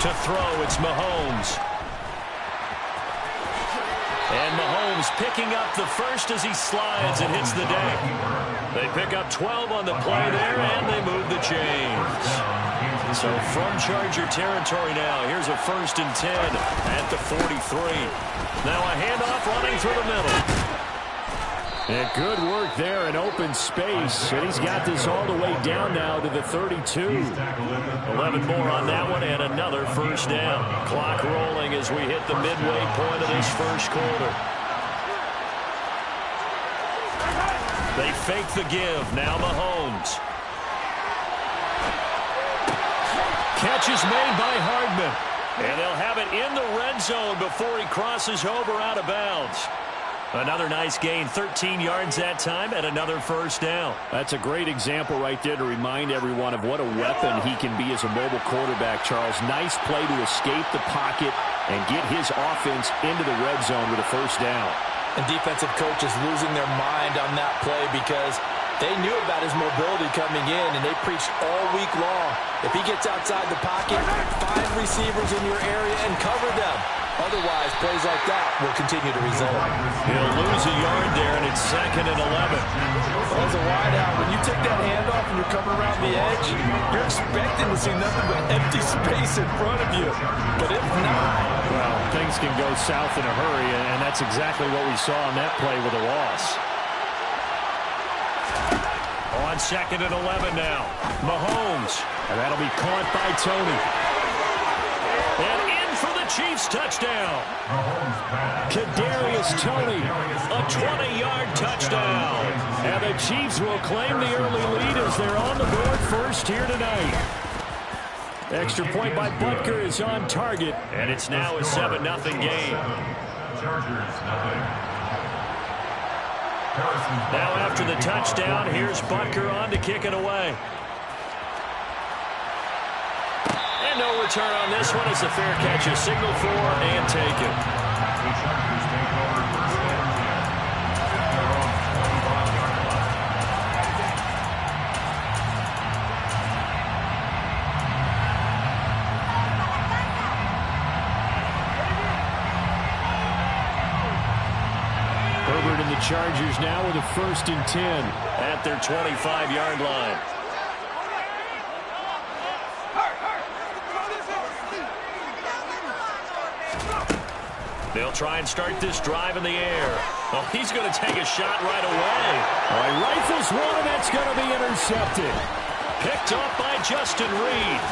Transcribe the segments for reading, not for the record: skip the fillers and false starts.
To throw, it's Mahomes. And Mahomes picking up the first as he slides and hits the deck. They pick up 12 on the play there, and they move the chains. So from Charger territory now, here's a 1st and 10 at the 43. Now a handoff running through the middle. And good work there in open space. And he's got this all the way down now to the 32. 11 more on that one and another 1st down. Clock rolling as we hit the midway point of this 1st quarter. They fake the give. Now Mahomes. Catch is made by Hardman. And they'll have it in the red zone before he crosses over out of bounds. Another nice gain, 13 yards that time, and another 1st down. That's a great example right there to remind everyone of what a weapon he can be as a mobile quarterback, Charles. Nice play to escape the pocket and get his offense into the red zone with a 1st down. And defensive coaches losing their mind on that play because they knew about his mobility coming in, and they preached all week long. If he gets outside the pocket, find receivers in your area and cover them. Otherwise, plays like that will continue to result. He'll lose a yard there, and it's 2nd and 11. Well, as a wideout, when you take that handoff and you're coming around the edge, you're expecting to see nothing but empty space in front of you. But if not, well, things can go south in a hurry, and that's exactly what we saw on that play with a loss. On 2nd and 11 now. Mahomes. And that'll be caught by Tony. And in for the Chiefs touchdown. Kadarius Toney, a 20-yard touchdown. And the Chiefs will claim the early lead as they're on the board first here tonight. Extra point by Butker is on target. And it's now a 7-0 game. Now after the touchdown, here's Butker on to kick it away. And no return on this one as the fair catch is signaled for and taken. Herbert and the Chargers now with a 1st and 10 at their 25-yard line. They'll try and start this drive in the air. Oh, he's going to take a shot right away. All right, rifles one, and that's going to be intercepted. Picked up by Justin Reed.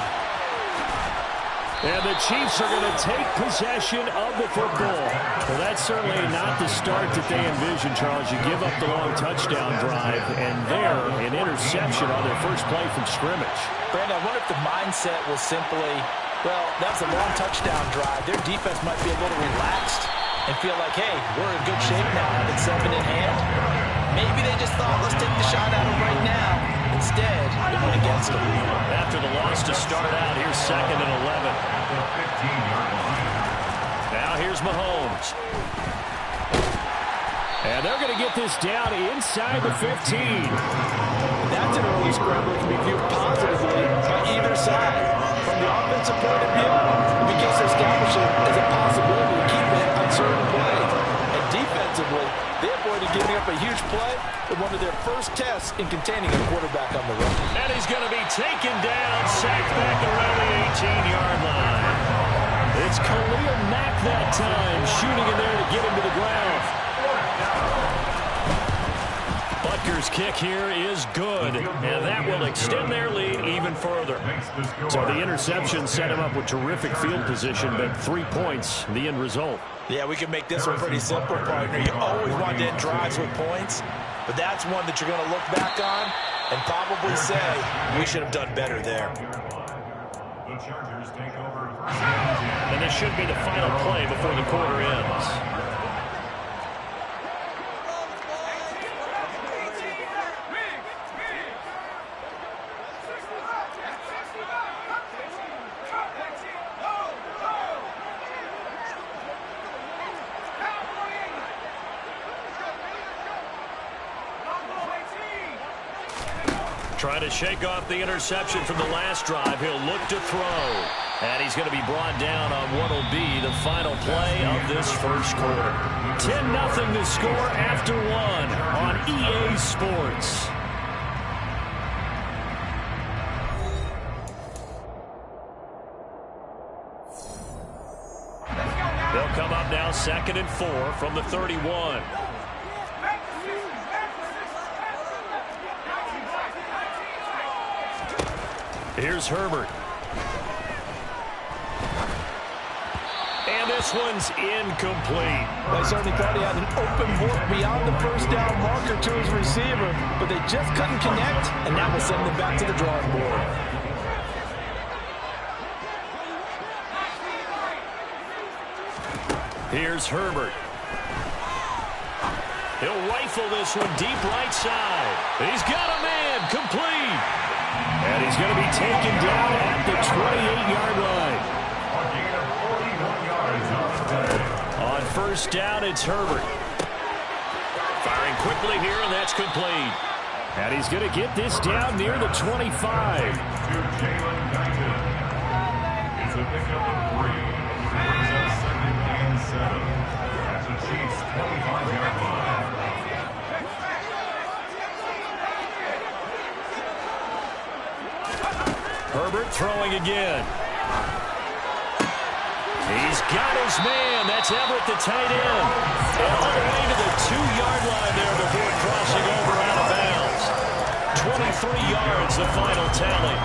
And the Chiefs are going to take possession of the football. Well, that's certainly not the start that they envisioned, Charles. You give up the long touchdown drive, and there, an interception on their first play from scrimmage. Brandon, I wonder if the mindset was simply, well, that was a long touchdown drive. Their defense might be a little relaxed and feel like, hey, we're in good shape now, having 7 in hand. Maybe they just thought, let's take the shot at them right now. Instead, it went against them. After the loss to start out, here's 2nd and 11. Now here's Mahomes. And they're going to get this down inside the 15. That's an early scramble that can be viewed positively by either side. From the offensive point of view, it begins to establish it as a possibility to keep it uncertain play. And defensively, they avoided giving up a huge play with one of their first tests in containing a quarterback on the run. And he's going to be taken down, sacked back around the 18-yard line. It's Khalil Mack that time, shooting in there to get him to the ground. Butker's kick here is good, and that will extend their lead even further. So the interception set him up with terrific field position, but 3 points, the end result. Yeah, we can make this one pretty simple, partner. You always want to end drives with points, but that's one that you're going to look back on and probably say, we should have done better there. And this should be the final play before the quarter ends. Trying to shake off the interception from the last drive. He'll look to throw. And he's going to be brought down on what will be the final play of this first quarter. 10-0 to score after one on EA Sports. They'll come up now 2nd and 4 from the 31. Here's Herbert. And this one's incomplete. I certainly thought he had an open look beyond the first down marker to his receiver, but they just couldn't connect, and that will send them back to the drawing board. Here's Herbert. He'll rifle this one deep right side. He's got a man, complete. And he's going to be taken down at the 28-yard line. On first down, it's Herbert. Firing quickly here, and that's complete. And he's going to get this down near the 25. It's a pickup of 3. Brings up 2nd and 7. That's the Chiefs' 25-yard line. Herbert throwing again. He's got his man. That's Everett, the tight end. And all the way to the 2-yard line there before crossing over out of bounds. 23 yards, the final tally.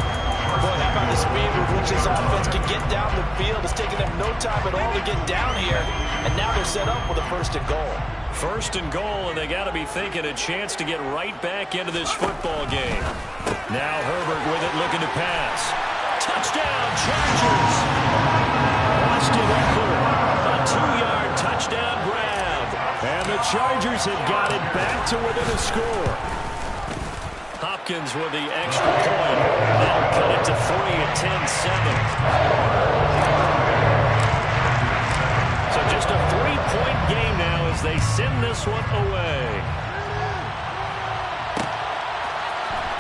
Boy, how about the speed with which this offense can get down the field? It's taken them no time at all to get down here. And now they're set up with a 1st and goal. 1st and goal, and they got to be thinking a chance to get right back into this football game. Now Herbert with it, looking to pass. Touchdown, Chargers! Austin Eckler, a 2-yard touchdown grab. And the Chargers have got it back to within a score. Hopkins with the extra point. They'll cut it to 3 at 10-7. So just a 3-point game now as they send this one away.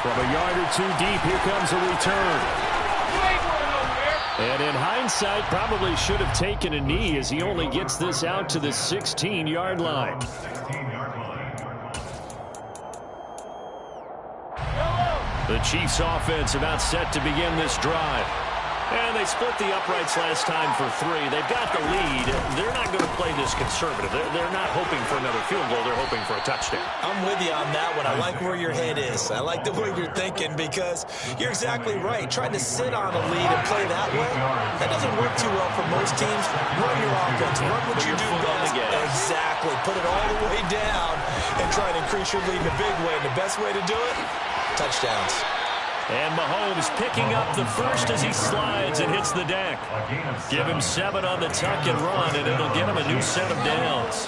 From a yard or two deep, here comes a return. And in hindsight, probably should have taken a knee as he only gets this out to the 16-yard line. The Chiefs offense about set to begin this drive. And they split the uprights last time for 3. They've got the lead. They're not going to play this conservative. They're not hoping for another field goal. They're hoping for a touchdown. I'm with you on that one. I like where your head is. I like the way you're thinking because you're exactly right. Trying to sit on a lead and play that way, that doesn't work too well for most teams. Run your offense. Run what you do best. Exactly. Put it all the way down and try and increase your lead in a big way. And the best way to do it, touchdowns. And Mahomes picking up the first as he slides and hits the deck. Give him 7 on the tuck and run, and it'll get him a new set of downs.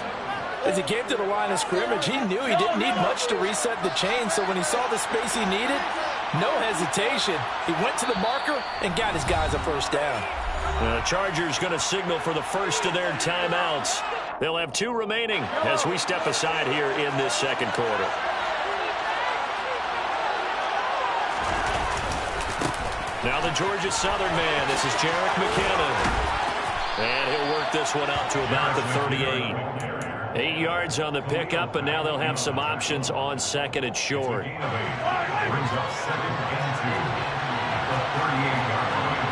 As he came to the line of scrimmage, he knew he didn't need much to reset the chain, so when he saw the space he needed, no hesitation. He went to the marker and got his guys a first down. The Chargers going to signal for the first of their timeouts. They'll have 2 remaining as we step aside here in this second quarter. Now the Georgia Southern man, this is Jerick McKinnon. And he'll work this one out to about the 38. 8 yards on the pickup, and now they'll have some options on 2nd and short. Brings up 2nd and 2 at the 38-yard line.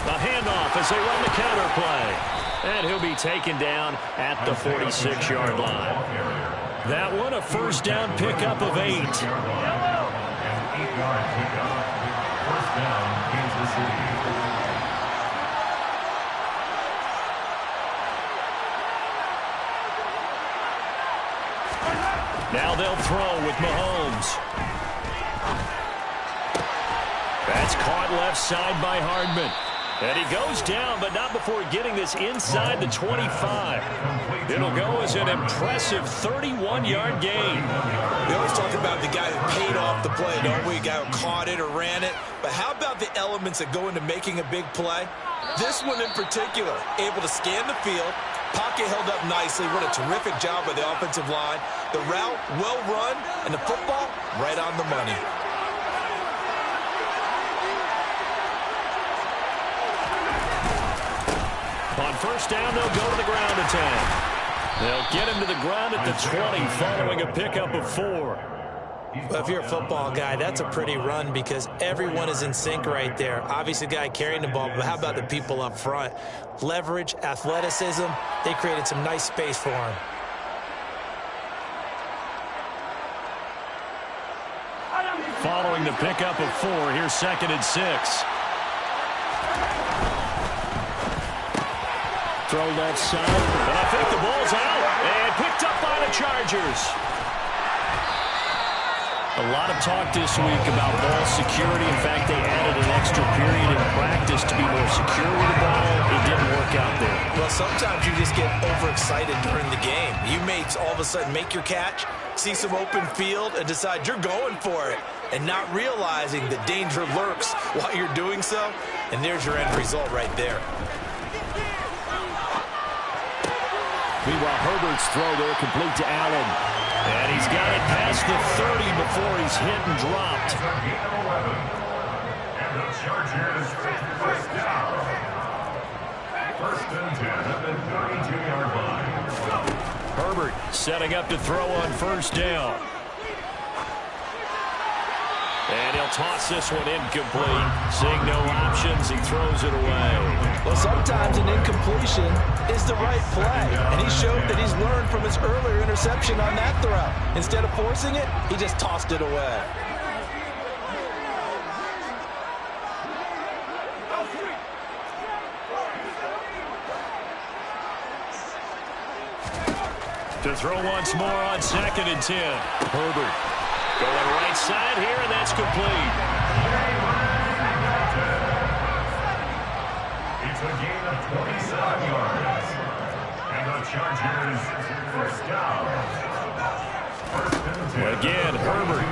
A handoff as they run the counter play. And he'll be taken down at the 46-yard line. That one, a first down pickup of 8. An 8-yard pickup. First down, Kansas City. Now they'll throw with Mahomes. That's caught left side by Hardman. And he goes down, but not before getting this inside the 25. It'll go as an impressive 31-yard gain. We always talk about the guy who paid off the play, don't we? The guy who caught it or ran it. But how about the elements that go into making a big play? This one in particular, able to scan the field. Pocket held up nicely. What a terrific job by the offensive line. The route, well run, and the football, right on the money. On first down, they'll go to the ground attack. They'll get him to the ground at the 20 following a pickup of 4. Well, if you're a football guy, that's a pretty run because everyone is in sync right there. Obviously, the guy carrying the ball, but how about the people up front? Leverage, athleticism, they created some nice space for him. Following the pickup of 4, here's 2nd and 6. Throw left side. And I think the ball's out. And picked up by the Chargers. A lot of talk this week about ball security. In fact, they added an extra period in practice to be more secure with the ball. It didn't work out there. Well, sometimes you just get overexcited during the game. You may all of a sudden make your catch, see some open field, and decide you're going for it, and not realizing the danger lurks while you're doing so. And there's your end result right there. Meanwhile, Herbert's throw there complete to Allen. And he's got it past the 30 before he's hit and dropped. And the Chargers first down. 1st and 10 at the 32-yard line. Herbert setting up to throw on first down. And he'll toss this one incomplete. Seeing no options, he throws it away. Well, sometimes an incompletion is the right play. And he showed that he's learned from his earlier interception on that throw. Instead of forcing it, he just tossed it away. To throw once more on 2nd and 10. Herbert going right side here, and that's complete. It's a gain of 27 yards. And the Chargers first down. 1st and 10. Again, Herbert.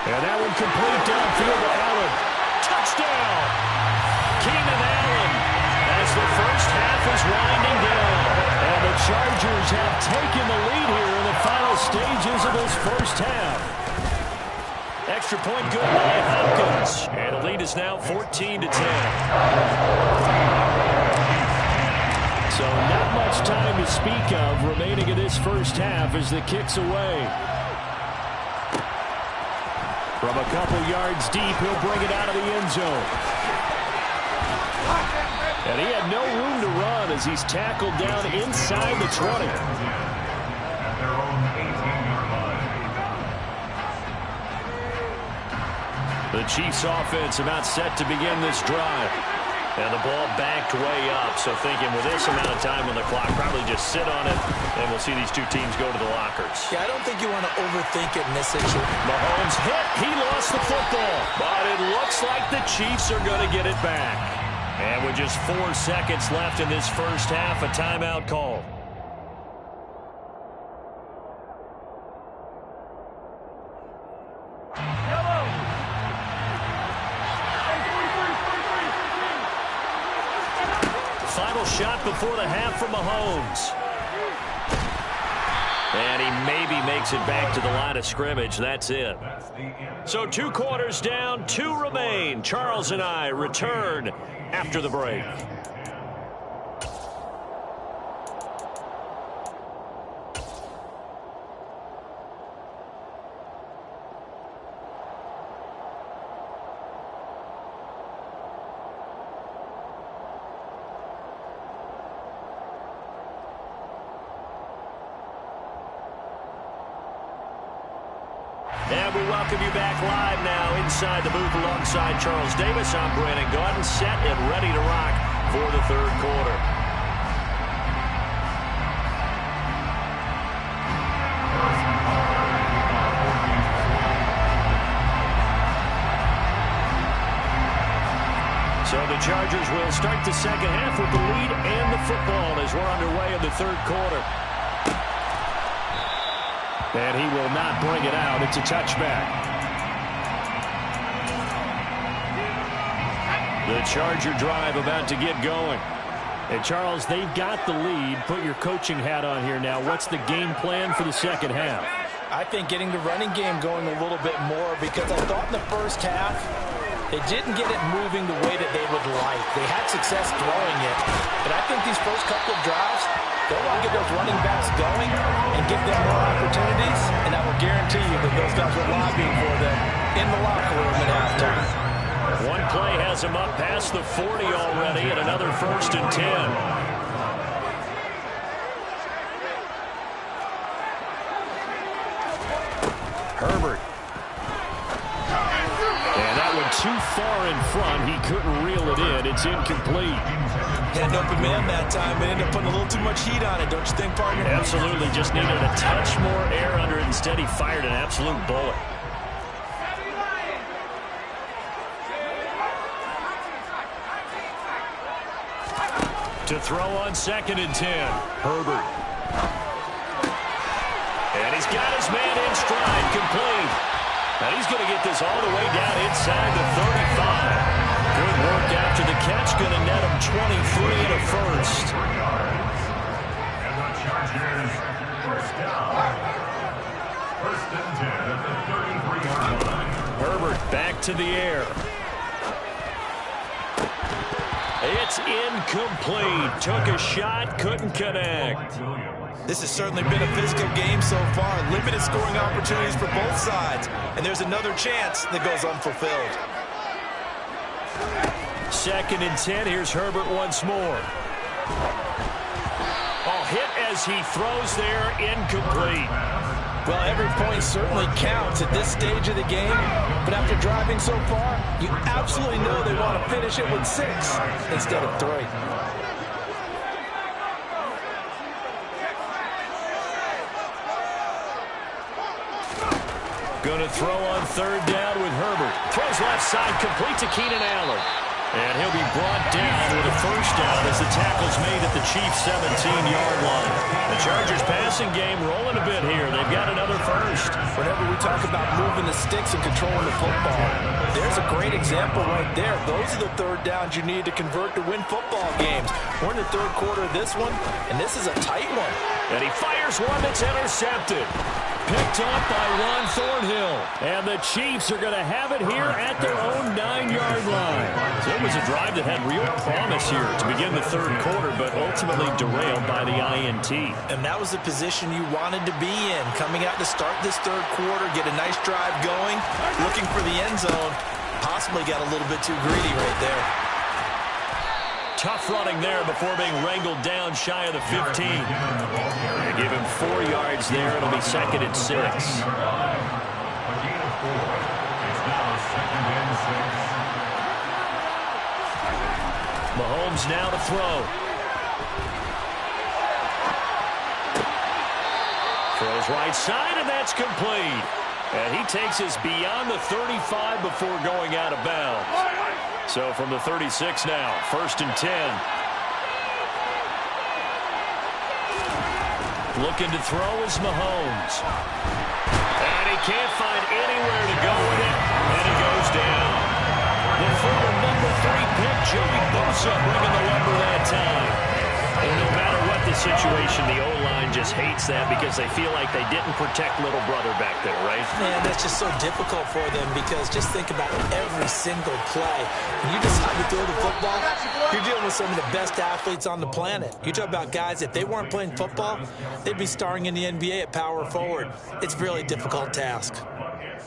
And that one complete downfield to Allen. Touchdown! Keenan Allen as the first half is winding down. And the Chargers have taken the lead here in the final stages of this first half. Extra point good by Hopkins. And the lead is now 14-10. So not much time to speak of remaining in this first half as the kick's away. From a couple yards deep, he'll bring it out of the end zone. And he had no room to run as he's tackled down inside the 20. At their own 18-yard line. The Chiefs offense about set to begin this drive. And the ball backed way up. So thinking with this amount of time on the clock, probably just sit on it, and we'll see these two teams go to the lockers. Yeah, I don't think you want to overthink it in this situation. Mahomes hit. He lost the football. But it looks like the Chiefs are going to get it back. And with just 4 seconds left in this first half, a timeout call. Final shot before the half from Mahomes. And he maybe makes it back to the line of scrimmage. That's it. So 2 quarters down, 2 remain. Charles and I return after the break. And we welcome you back live now inside the booth alongside Charles Davis. I'm Brandon Gaudin, set and ready to rock for the 3rd quarter. So the Chargers will start the second half with the lead and the football as we're underway in the 3rd quarter. And he will not bring it out. It's a touchback. The Charger drive about to get going. And, Charles, they've got the lead. Put your coaching hat on here now. What's the game plan for the second half? I think getting the running game going a little bit more, because I thought in the first half they didn't get it moving the way that they would like. They had success throwing it, but I think these first couple of drives, they want to get those running backs going and give them more opportunities, and I will guarantee you that those guys are lobbying for them in the locker room at halftime. One play has him up past the 40 already, and another 1st and 10. Herbert. And that one too far in front. He couldn't reel it in. It's incomplete. Had an open man that time and ended up putting a little too much heat on it, don't you think, partner? Absolutely. Just needed a touch more air under it. Instead, he fired an absolute bullet. To throw on 2nd and 10. Herbert. And he's got his man in stride, complete. And he's going to get this all the way down inside the 35. Good work after the catch, going to net him 23 and a first. And the Chargers, first down. 1st and 10 at the 33-yard line. Herbert back to the air. It's incomplete. Took a shot, couldn't connect. This has certainly been a physical game so far. Limited scoring opportunities for both sides. And there's another chance that goes unfulfilled. 2nd and 10. Here's Herbert once more. Oh, hit as he throws there. Incomplete. Well, every point certainly counts at this stage of the game. But after driving so far, you absolutely know they want to finish it with 6 instead of 3. Going to throw on 3rd down with Herbert. Throws left side, complete to Keenan Allen. And he'll be brought down with a 1st down as the tackle's made at the Chiefs' 17-yard line. The Chargers passing game rolling a bit here. They've got another 1st. Whenever we talk about moving the sticks and controlling the football, there's a great example right there. Those are the 3rd downs you need to convert to win football games. We're in the 3rd quarter of this one, and this is a tight one. And he fires one that's intercepted. Picked up by Ron Thornhill. And the Chiefs are going to have it here at their own 9-yard line. So it was a drive that had real promise here to begin the 3rd quarter, but ultimately derailed by the INT. And that was the position you wanted to be in. Coming out to start this 3rd quarter, get a nice drive going, looking for the end zone. Possibly got a little bit too greedy right there. Tough running there before being wrangled down shy of the 15. They give him 4 yards there. It'll be 2nd and 6. A gain of 4. It's now 2nd and 6. Mahomes now to throw. Throws right side, and that's complete. And he takes us beyond the 35 before going out of bounds. So from the 36 now, 1st and 10. Looking to throw is Mahomes. And he can't find anywhere to go with it, and he goes down. The former number 3 pick, Joey Bosa, bringing the lumber that time. And no matter what the situation, the O-line just hates that because they feel like they didn't protect little brother back there, right? Man, that's just so difficult for them because just think about every single play. When you decide to throw the football, you're dealing with some of the best athletes on the planet. You talk about guys, if they weren't playing football, they'd be starring in the NBA at power forward. It's a really difficult task.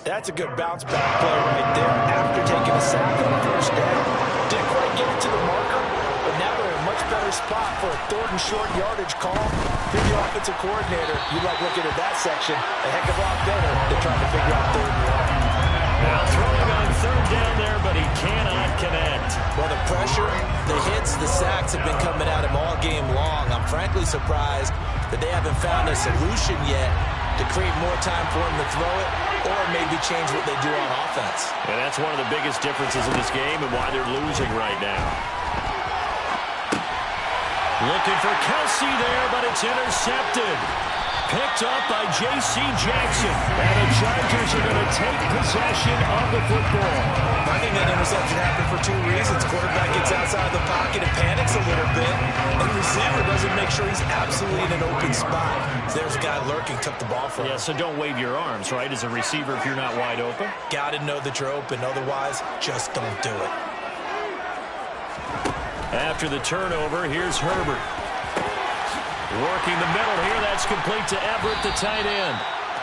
That's a good bounce back play right there after taking a sack on the 1st down. Didn't quite get it to the marker, but now they're in a much better spot for a 3rd and short yardage call. If you're the offensive coordinator, you like looking at that section a heck of a lot better than trying to figure out 3rd and 1. Now throwing on 3rd down there, but he cannot connect. Well, the pressure, the hits, the sacks have been coming at him all game long. I'm frankly surprised that they haven't found a solution yet to create more time for him to throw it or maybe change what they do on offense. And that's one of the biggest differences in this game and why they're losing right now. Looking for Kelsey there, but it's intercepted. picked up by J.C. Jackson. And the Chargers are going to take possession of the football. I think that interception happened for two reasons. Quarterback gets outside the pocket and panics a little bit. And the receiver doesn't make sure he's absolutely in an open spot. So there's a guy lurking, took the ball from him. Yeah, so don't wave your arms, right, as a receiver if you're not wide open. Got to know that you're open. Otherwise, just don't do it. After the turnover, here's Herbert. Working the middle here. That's complete to Everett, the tight end.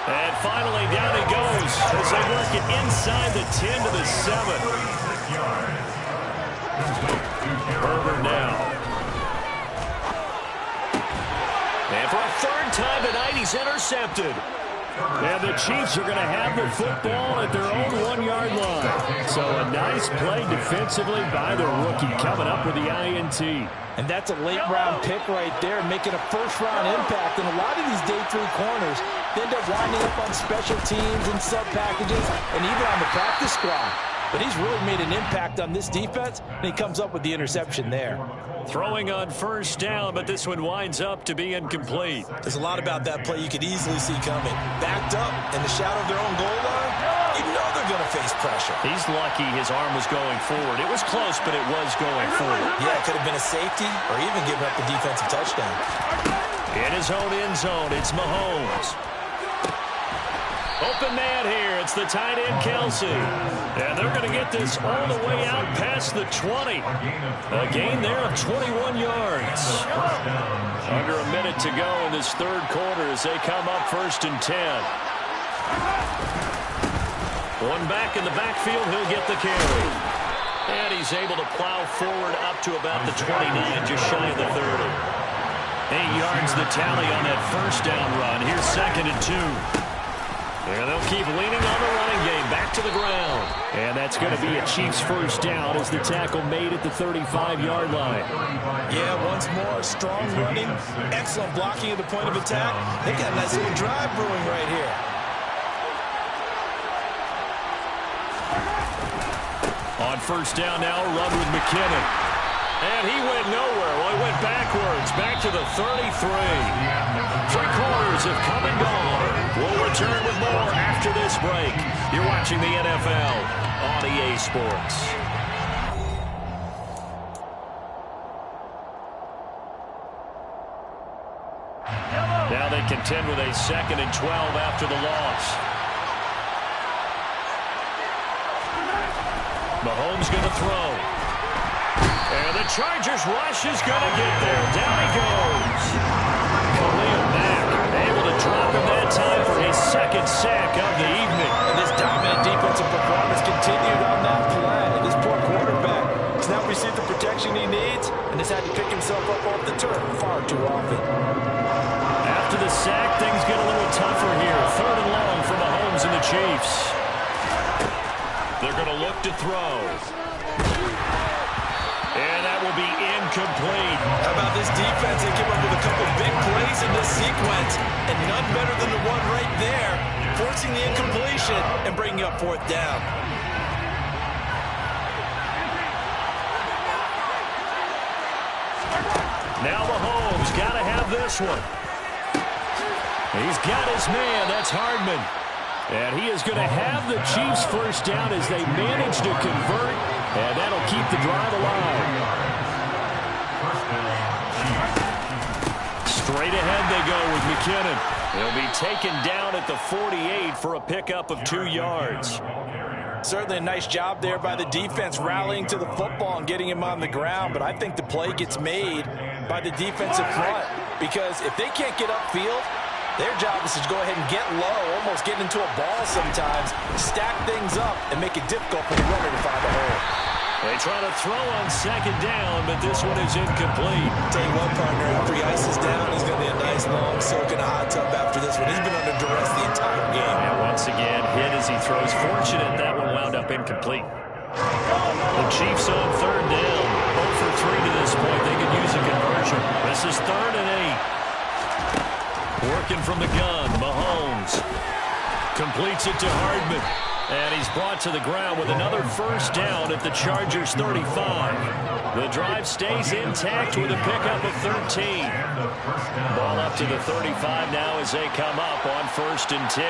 And finally, down he goes as they work it inside the 10 to the 7. Herbert now. And for a third time tonight, he's intercepted. And the Chiefs are going to have the football at their own 1-yard line. So a nice play defensively by the rookie, coming up with the INT. And that's a late-round pick right there, making a first-round impact. And a lot of these day 3 corners, they end up winding up on special teams and sub-packages and even on the practice squad. But he's really made an impact on this defense, and he comes up with the interception there. Throwing on first down, but this one winds up to be incomplete. There's a lot about that play you could easily see coming. Backed up in the shadow of their own goal line, you know they're going to face pressure. He's lucky his arm was going forward. It was close, but it was going forward. Yeah, it could have been a safety or even giving up the defensive touchdown. In his own end zone, it's Mahomes. Open man here. It's the tight end, Kelsey. And they're going to get this all the way out past the 20. A gain there of 21 yards. Under a minute to go in this third quarter as they come up 1st and 10. One back in the backfield. He'll get the carry. And he's able to plow forward up to about the 29, just shy of the 30. 8 yards the tally on that first down run. Here's 2nd and 2. And they'll keep leaning on the running game. Back to the ground. And that's going to be a Chiefs first down as the tackle made at the 35-yard line. Yeah, once more, strong running, excellent blocking at the point of attack. They got a nice little drive brewing right here. On first down now, run with McKinnon. And he went nowhere. Well, he went backwards, back to the 33. 3 quarters have come and gone. We'll return with more after this break. You're watching the NFL on EA Sports. Now they contend with a 2nd and 12 after the loss. Mahomes going to throw. And the Chargers rush is going to get there. Down he goes. Khalil Mack able to drop him that time for his 2nd sack of the evening. And this dominant defensive performance continued on that play. And this poor quarterback has not received the protection he needs and has had to pick himself up off the turf far too often. After the sack, things get a little tougher here. 3rd and long for Mahomes and the Chiefs. They're going to look to throw. And that will be incomplete. How about this defense? They came up with a couple big plays in this sequence, and none better than the one right there, forcing the incompletion and bringing up 4th down. Now Mahomes got to have this one. He's got his man. That's Hardman. And he is going to have the Chiefs first down as they manage to convert, and that'll keep the drive alive. Straight ahead they go with McKinnon. He'll be taken down at the 48 for a pickup of 2 yards. Certainly a nice job there by the defense rallying to the football and getting him on the ground, but I think the play gets made by the defensive front because if they can't get upfield, their job is to go ahead and get low, almost get into a ball sometimes, stack things up, and make it difficult for the runner to find a hole. They try to throw on 2nd down, but this one is incomplete. Tell you what, partner, after he ices down, he's going to be a nice long soak in a hot tub after this one. He's been under duress the entire game. And once again, hit as he throws. Fortunate that one wound up incomplete. The Chiefs on 3rd down. 0 for 3 to this point. They could use a conversion. This is 3rd and 8. Working from the gun, Mahomes completes it to Hardman. And he's brought to the ground with another first down at the Chargers' 35. The drive stays intact with a pickup of 13. Ball up to the 35 now as they come up on 1st and 10.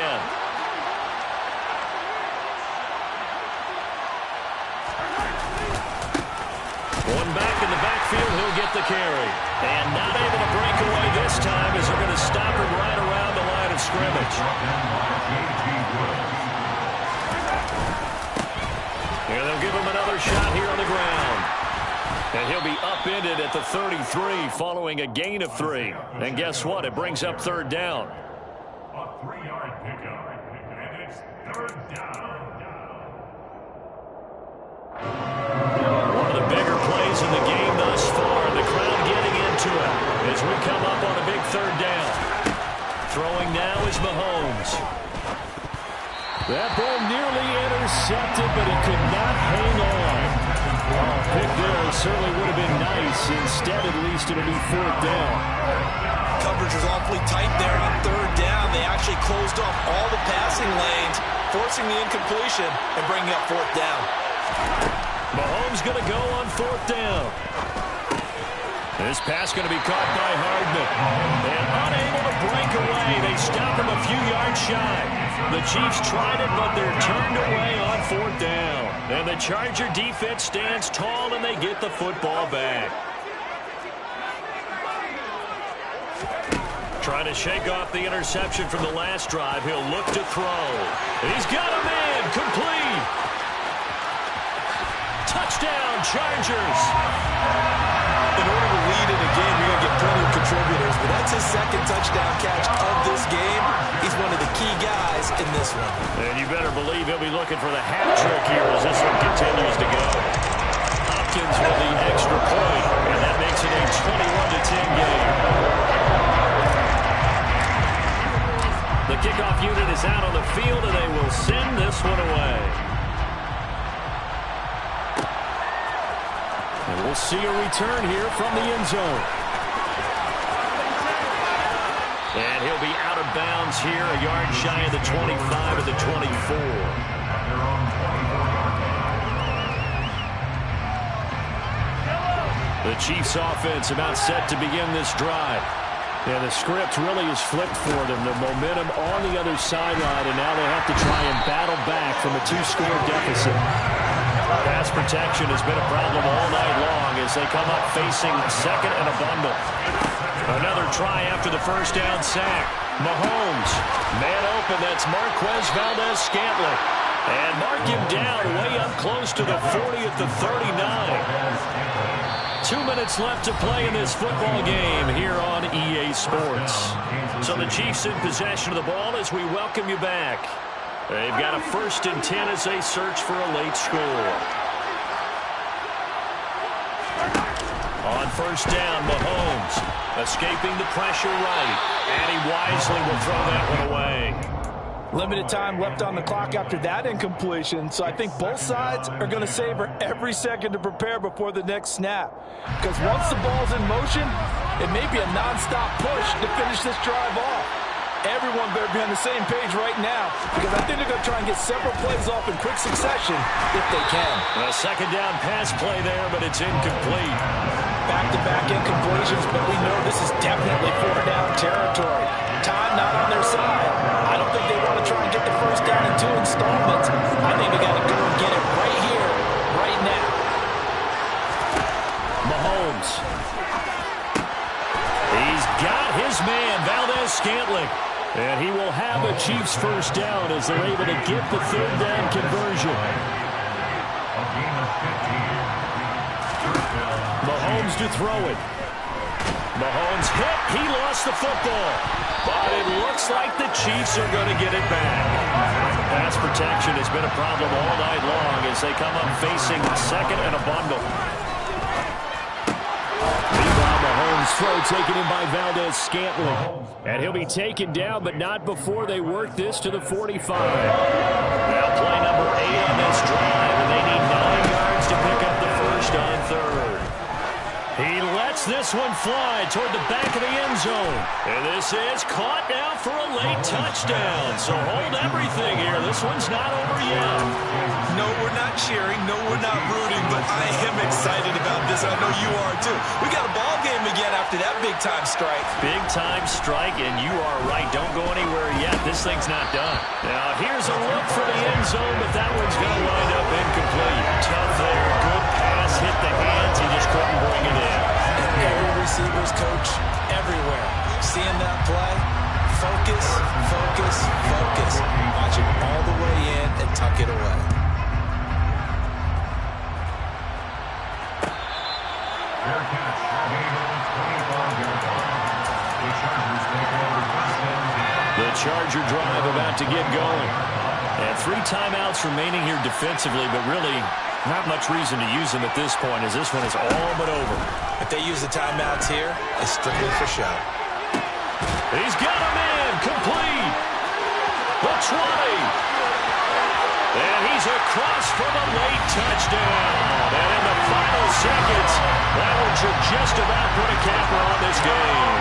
One back in the backfield, he'll get the carry. And not able to break away this time as they're going to stop him right around the line of scrimmage. And they'll give him another shot here on the ground. And he'll be upended at the 33 following a gain of 3. And guess what? It brings up 3rd down. A 3-yard pickup, and it's 3rd down. One of the bigger plays in the game thus far, and the crowd getting into it as we come up on a big 3rd down. Throwing now is Mahomes. That ball nearly intercepted, but he could not hang on. Oh, pick there certainly would have been nice. Instead, at least it'll be 4th down. Coverage was awfully tight there on 3rd down. They actually closed off all the passing lanes, forcing the incompletion and bringing up 4th down. Mahomes going to go on 4th down. This pass going to be caught by Hardman. And unable to break away. They stop him a few yards shy. The Chiefs tried it, but they're turned away on 4th down. And the Charger defense stands tall, and they get the football back. Trying to shake off the interception from the last drive. He'll look to throw. He's got a man. Complete. Touchdown, Chargers. In order to lead in a game, you're going to get plenty of contributors, but that's his 2nd touchdown catch of this game. He's one of the key guys in this one. And you better believe he'll be looking for the hat trick here as this one continues to go. Hopkins with the extra point, and that makes it a 21-10 game. The kickoff unit is out on the field, and they will send this one away. And we'll see a return here from the end zone. And he'll be out of bounds here, a yard shy of the 25 of the 24. The Chiefs offense about set to begin this drive. Yeah, the script really is flipped for them. The momentum on the other sideline, and now they have to try and battle back from a 2-score deficit. Pass protection has been a problem all night long as they come up facing 2nd and a bundle. Another try after the first down sack. Mahomes, man open, that's Marquez Valdez-Scantling. And mark him down way up close to the 40 at the 39. 2 minutes left to play in this football game here on EA Sports. So the Chiefs in possession of the ball as we welcome you back. They've got a 1st and 10 as they search for a late score. On 1st down, Mahomes escaping the pressure right. And he wisely will throw that one away. Limited time left on the clock after that incompletion, so I think both sides are going to savor every second to prepare before the next snap. Because once the ball's in motion, it may be a nonstop push to finish this drive off. Everyone better be on the same page right now, because I think they're going to try and get several plays off in quick succession if they can. A 2nd down pass play there, but it's incomplete. Back-to-back incompletions, but we know this is definitely 4th down territory. Time not on their side. I don't think they want to try and get the 1st down in 2 installments. I think they got to go and get it right here, right now. Mahomes. He's got his man, Valdez-Scantling. And he will have a Chiefs 1st down as they're able to get the 3rd down conversion. Mahomes to throw it. Mahomes hit. He lost the football. But it looks like the Chiefs are going to get it back. Pass protection has been a problem all night long as they come up facing 2nd and a bundle. Mahomes throw taken in by Valdez-Scantling. And he'll be taken down, but not before they work this to the 45. Now play number 8 on this drive, and they need 9 yards to pick up the 1st on 3rd. He lets this one fly toward the back of the end zone. And this is caught now for a late touchdown. So hold everything here. This one's not over yet. not rooting, but I am excited about this. I know you are, too. We got a ball game again after that big-time strike. Big-time strike, and you are right. Don't go anywhere yet. This thing's not done. Now, here's a look for the end zone, but that one's going to wind up incomplete. Tough there. Good pass. Hit the hands. He just couldn't bring it in. And every receiver's coach everywhere. Seeing that play, focus, focus, focus. Watch it all the way in and tuck it away. The Charger drive about to get going. And 3 timeouts remaining here defensively, but really not much reason to use them at this point, as this one is all but over. If they use the timeouts here, it's strictly for show. He's got him in, complete. The 20. And he's across for the late touchdown. And in the final seconds, that one should just about put a capper on this game.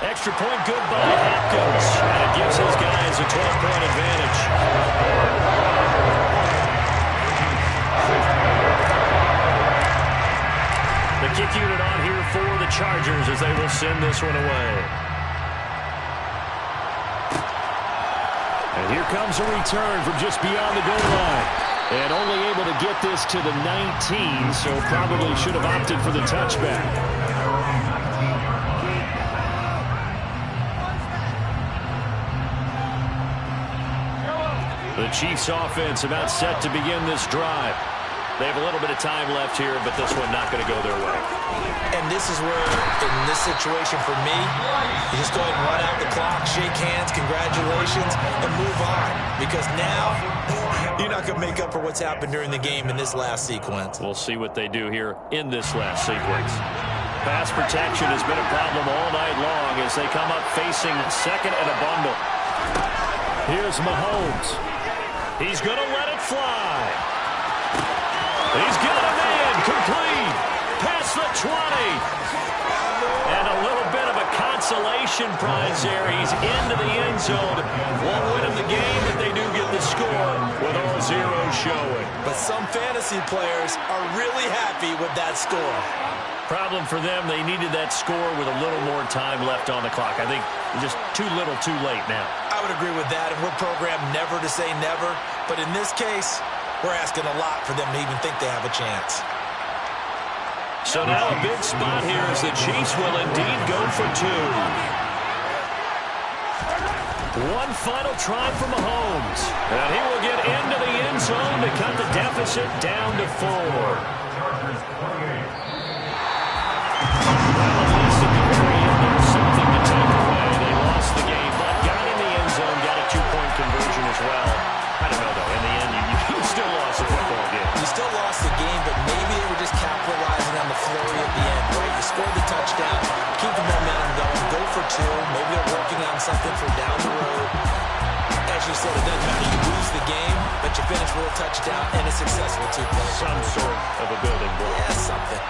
Extra point good by Hopkins. And it gives his guys a 12-point advantage. The kick unit on here for the Chargers as they will send this one away. And here comes a return from just beyond the goal line. And only able to get this to the 19, so probably should have opted for the touchback. The Chiefs offense about set to begin this drive. They have a little bit of time left here, but this one not going to go their way. And this is where, in this situation for me, you just go ahead and run out the clock, shake hands, congratulations, and move on. Because now, you're not going to make up for what's happened during the game in this last sequence. We'll see what they do here in this last sequence. Pass protection has been a problem all night long as they come up facing second and a bundle. Here's Mahomes. He's going to let it fly. He's got him in, complete, past the 20. And a little bit of a consolation prize there. He's into the end zone. Won't win him the game, but they do get the score with all zeros showing. But some fantasy players are really happy with that score. Problem for them, they needed that score with a little more time left on the clock. I think just too little too late now. I would agree with that, and we're programmed never to say never. But in this case, we're asking a lot for them to even think they have a chance. So now a big spot here as the Chiefs will indeed go for 2. One final try for Mahomes. And he will get into the end zone to cut the deficit down to 4. Well, at least at the very end, there's something to take away. They lost the game, but got in the end zone, got a 2-point conversion as well. I don't know, though. In the end, you still lost the football game. You still lost the game, but maybe they were just capitalizing on the flurry at the end, right? You scored the touchdown, keep the momentum going, go for 2. Maybe they're working on something for down the road. As you said, it doesn't matter. You lose the game, but you finish with a touchdown and a successful 2-point. Some sort of a building block. Yeah, something.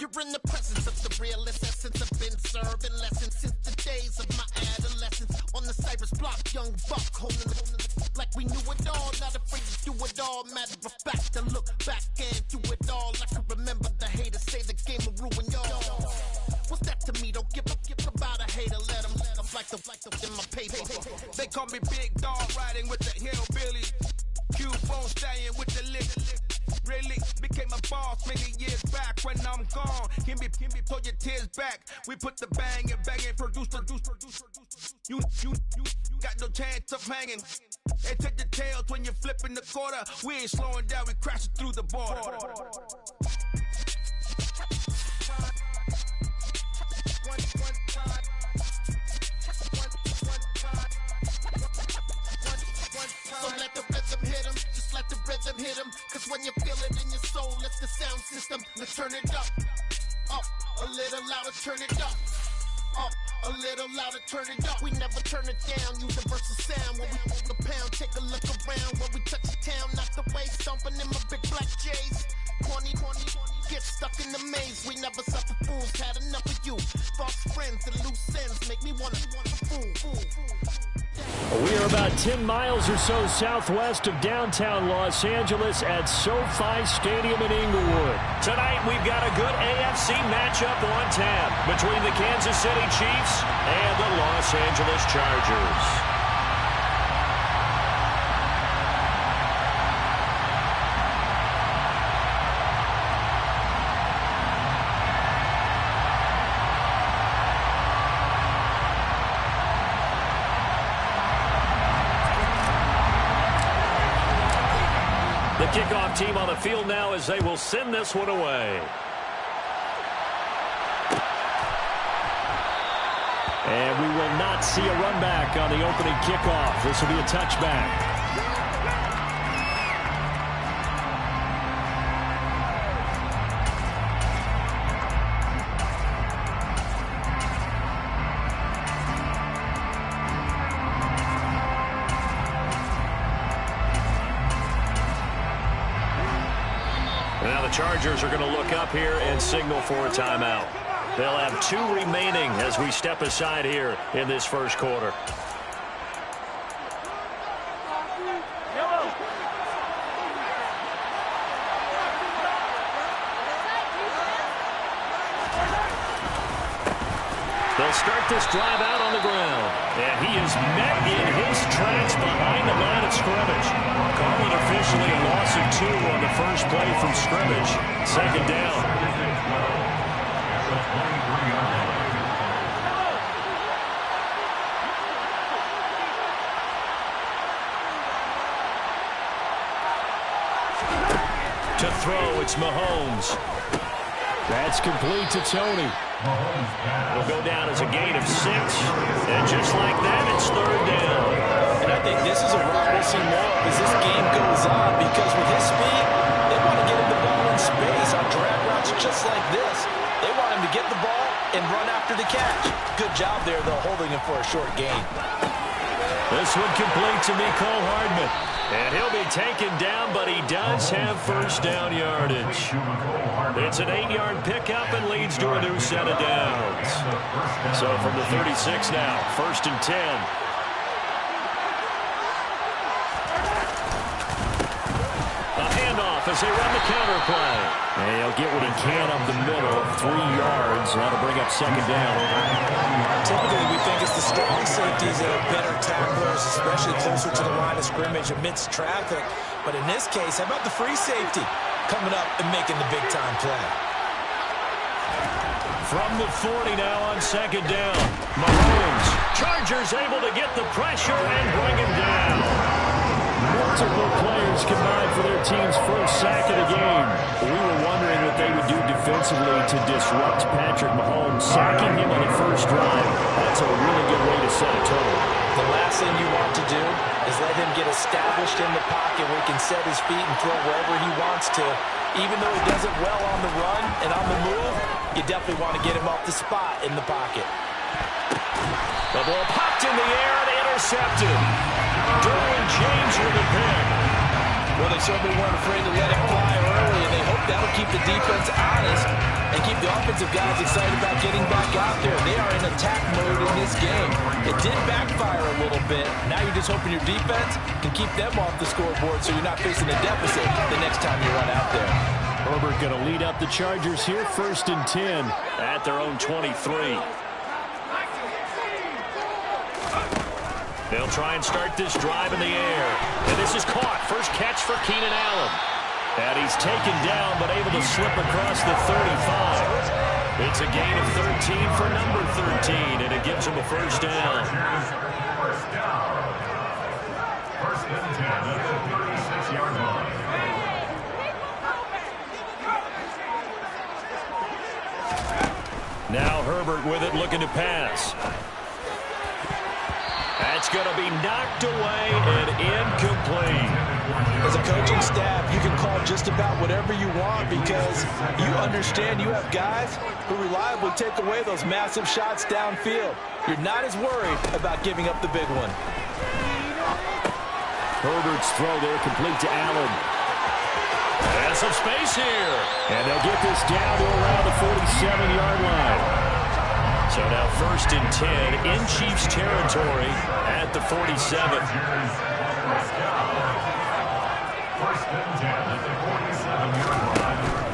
You're in the presence of the realest essence. I've been serving lessons since the days of my adolescence. On the Cypress block, young buck holding the like we knew it all. Not afraid to do it all. Matter of fact, to look back and do it all. I can remember the haters say the game will ruin y'all. What's that to me? Don't give about a hater. Let them like the in my paper. They call me Big Dog, riding with the hillbilly. Q-Bone staying with the lick. Really became a boss many years back. When I'm gone, can be pull your tears back. We put the bang and produce. You got no chance of hanging. They take the tails when you're flipping the quarter. We ain't slowing down, we crashing through the border. So let the rhythm hit him, just let the rhythm hit him. Cause when you feel it in your soul, it's the sound system. Let's turn it up, a little louder, turn it up. A little louder, turn it up. We never turn it down. Universal sound when we hold the pound. Take a look around when we touch the town. Not the way stomping in my big black J's. Corny, get stuck in the maze. We never suffer fools. Had enough of you. False friends and loose ends make me wanna fool. We are about 10 miles or so southwest of downtown Los Angeles at SoFi Stadium in Inglewood. Tonight, we've got a good AFC matchup on tap between the Kansas City Chiefs and the Los Angeles Chargers. The kickoff team on the field now as they will send this one away. And we will not see a run back on the opening kickoff. This will be a touchback. Now the Chargers are going to look up here and signal for a timeout. They'll have 2 remaining as we step aside here in this first quarter. They'll start this drive out on the ground. And he is met in his tracks behind the line of scrimmage. Call it officially a loss of 2 on the first play from scrimmage. Second down. To throw, it's Mahomes. That's complete to Tony. It'll go down as a gain of 6. And just like that, it's third down. And I think this is a run we'll see more of as this game goes on, because with his speed, they want to get him the ball in space on drag routes just like this. They want him to get the ball and run after the catch. Good job there, though, holding him for a short gain. This one complete to Mecole Hardman. And he'll be taken down, but he does have first down yardage. It's an 8-yard pickup and leads to a new set of downs. So from the 36 now, first and 10. A handoff as they run the counter play. And he'll get what he can up the middle, 3 yards. That'll bring up second down. Typically, we think it's the strong safeties that are better tacklers, especially closer to the line of scrimmage amidst traffic. But in this case, how about the free safety coming up and making the big-time play? From the 40 now on second down. Mahomes. Chargers able to get the pressure and bring him down. Multiple players combined for their team's first sack of the game. We were wondering what they would do defensively to disrupt Patrick Mahomes. Sacking him on the first drive, that's a really good way to set a tone. The last thing you want to do is let him get established in the pocket where he can set his feet and throw wherever he wants to. Even though he does it well on the run and on the move, you definitely want to get him off the spot in the pocket. The ball popped in the air and intercepted. Derwin James with a pick. Well, they certainly weren't afraid to let it fly early, and they hope that'll keep the defense honest and keep the offensive guys excited about getting back out there. They are in attack mode in this game. It did backfire a little bit. Now you're just hoping your defense can keep them off the scoreboard so you're not facing a deficit the next time you run out there. Herbert going to lead up the Chargers here, first and 10. At their own 23. They'll try and start this drive in the air. And this is caught. First catch for Keenan Allen. And he's taken down, but able to slip across the 35. It's a gain of 13 for number 13, and it gives him a first down. First down. First and 10 at the 36-yard line. Now Herbert with it, looking to pass. At It's going to be knocked away and incomplete. As a coaching staff, you can call just about whatever you want because you understand you have guys who reliably take away those massive shots downfield. You're not as worried about giving up the big one. Herbert's throw there complete to Allen. And some space here. And they'll get this down to around the 47-yard line. So now 1st and 10 in Chiefs territory at the 47.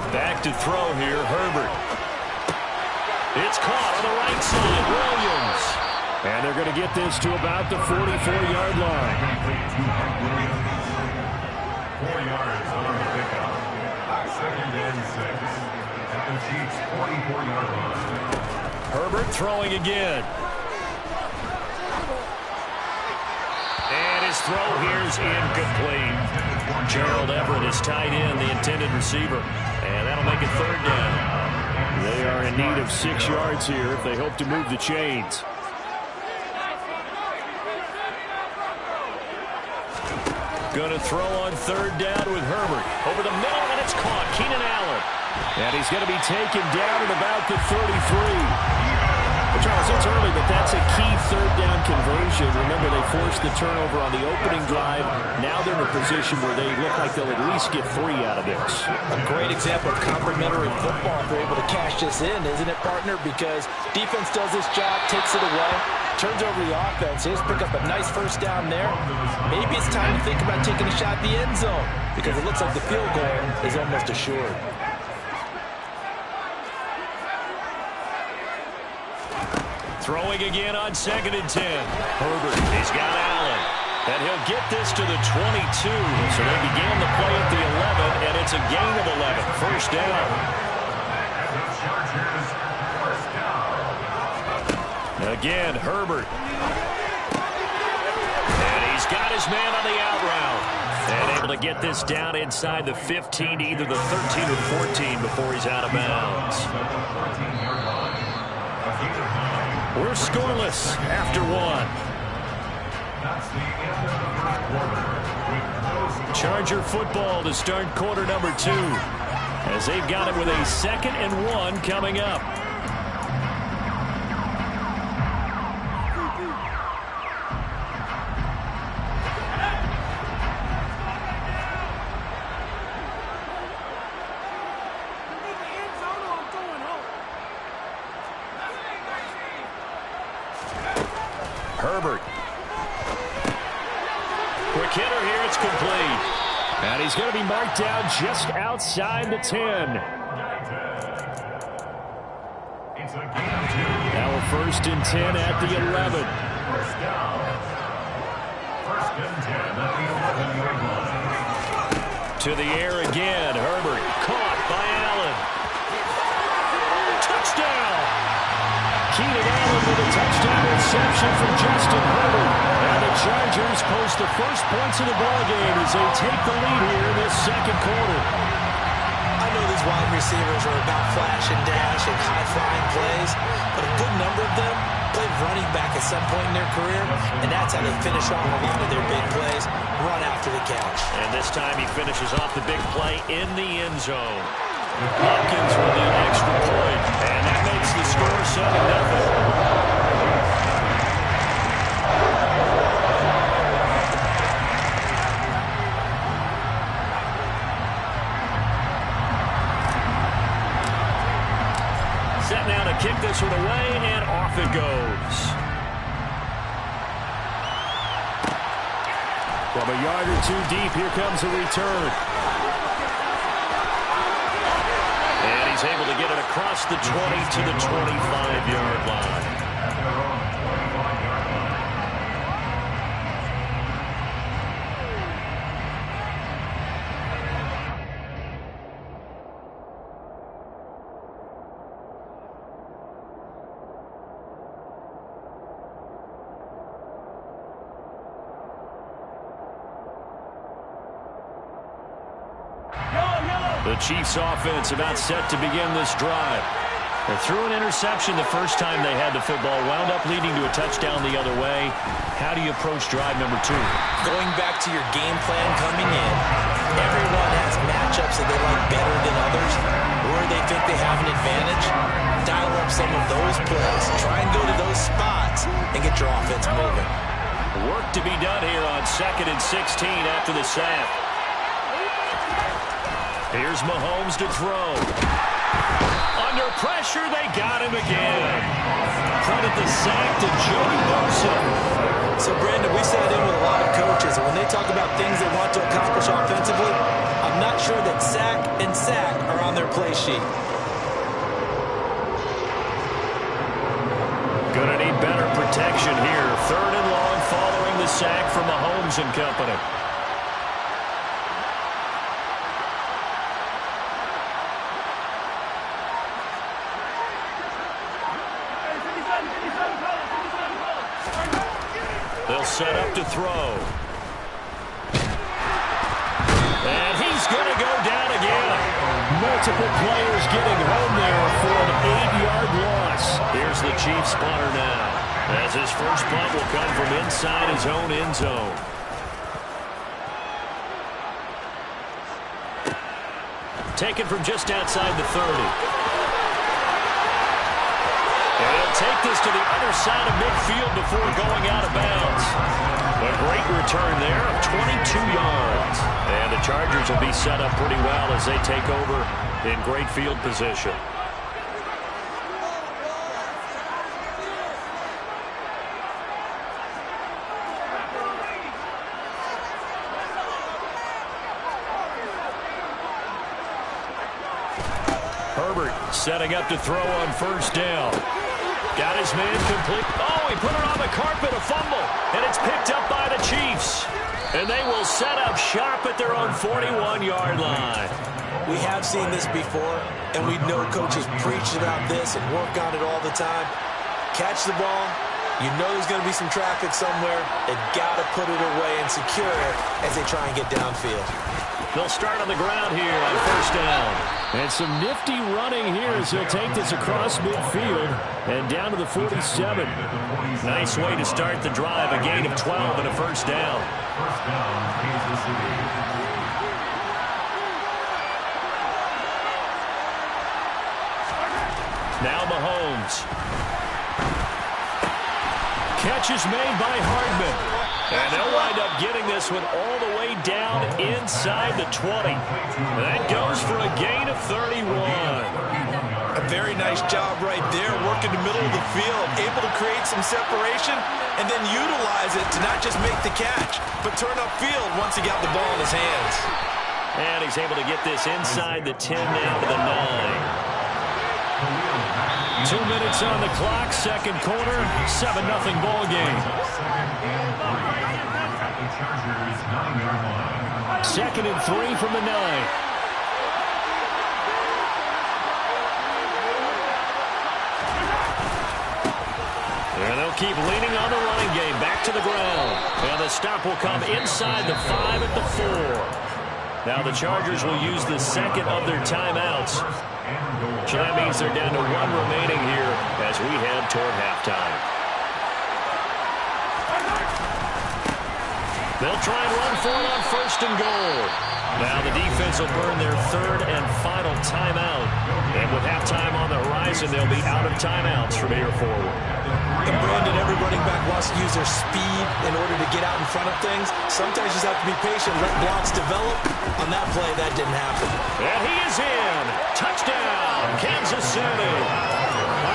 Back to throw here, Herbert. It's caught on the right side, Williams. And they're going to get this to about the 44-yard line. 4 yards on the pickup. 2nd and 6 at the Chiefs' 44-yard line. Herbert throwing again. And his throw here is incomplete. Gerald Everett is tied in, the intended receiver. And that'll make it 3rd down. They are in need of 6 yards here if they hope to move the chains. Going to throw on 3rd down with Herbert. Over the middle, and it's caught. Keenan Allen. And he's going to be taken down at about the 33. Charles, it's early, but that's a key 3rd down conversion. Remember, they forced the turnover on the opening drive. Now they're in a position where they look like they'll at least get 3 out of this. A great example of complementary football if they're able to cash this in, isn't it, partner? Because defense does this job, takes it away, turns over the offense. They just pick up a nice 1st down there. Maybe it's time to think about taking a shot at the end zone because it looks like the field goal is almost assured. Throwing again on 2nd and 10. Herbert, he's got Allen. And he'll get this to the 22. So they began the play at the 11, and it's a gain of 11. 1st down. Again, Herbert. And he's got his man on the out route. And able to get this down inside the 15, either the 13 or 14 before he's out of bounds. We're scoreless after 1. Charger football to start quarter number 2. As they've got it with a 2nd and 1 coming up. Herbert. Quick hitter here, it's complete. And he's going to be marked down just outside the 10. Now a 1st and 10 at the 11. 1st down. 1st and 10 at the 11-yard line. To the air again, Herbert. Caught by Allen. Touchdown! Keenan Allen with a touchdown reception from Justin Herbert. And the Chargers post the first points of the ballgame as they take the lead here in this 2nd quarter. I know these wide receivers are about flash and dash and high-flying plays, but a good number of them played running back at some point in their career, and that's how they finish off a lot of their big plays, run after the catch. And this time he finishes off the big play in the end zone. Hopkins with the extra point, and that makes the score 7-0. Set now to kick this one away, and off it goes. From a yard or 2 deep, here comes a return. And he's able to get it across the 20 to the 25-yard line. The Chiefs offense about set to begin this drive. They threw an interception the first time they had the football, wound up leading to a touchdown the other way. How do you approach drive number 2? Going back to your game plan coming in, everyone has matchups that they like better than others, or they think they have an advantage. Dial up some of those plays. Try and go to those spots and get your offense moving. Work to be done here on 2nd and 16 after the sack. Here's Mahomes to throw. Under pressure, they got him again. Credit the sack to Joey Bosa. So, Brandon, we sat in with a lot of coaches, and when they talk about things they want to accomplish offensively, I'm not sure that sack and sack are on their play sheet. Gonna need better protection here. 3rd and long following the sack from Mahomes and company. They'll set up to throw. And he's going to go down again. Multiple players getting home there for an 8-yard loss. Here's the Chiefs punter now, as his first punt will come from inside his own end zone. Taken from just outside the 30. And he'll take this to the other side of midfield before going out of bounds. A great return there of 22 yards. And the Chargers will be set up pretty well as they take over in great field position. Herbert setting up to throw on 1st down. Got his man complete. Oh, he put it on the carpet, a fumble. And it's picked up by the Chiefs. And they will set up shop at their own 41-yard line. We have seen this before, and we know coaches preach about this and work on it all the time. Catch the ball. You know there's going to be some traffic somewhere. They've got to put it away and secure it as they try and get downfield. They'll start on the ground here on 1st down. And some nifty running here as he'll take this across midfield and down to the 47. Nice way to start the drive. A gain of 12 and a 1st down. 1st down, Kansas City. Now Mahomes. Catch is made by Hardman. And they'll wind up getting this one all the way down inside the 20. That goes for a gain of 31. A very nice job right there, working the middle of the field, able to create some separation and then utilize it to not just make the catch, but turn upfield once he got the ball in his hands. And he's able to get this inside the 10 now to the 9. 2 minutes on the clock, 2nd quarter, 7-0 ball game. 2nd and 3 from the 9. And they'll keep leaning on the running game. Back to the ground. And the stop will come inside the 5 at the 4. Now the Chargers will use the 2nd of their timeouts. So that means they're down to 1 remaining here as we head toward halftime. They'll try and run for it on 1st and goal. Now the defense will burn their 3rd and final timeout. And with halftime on the horizon, they'll be out of timeouts from here forward. And Brandon, every running back wants to use their speed in order to get out in front of things. Sometimes you just have to be patient, let blocks develop. On that play, that didn't happen. And he is in. Touchdown, Kansas City.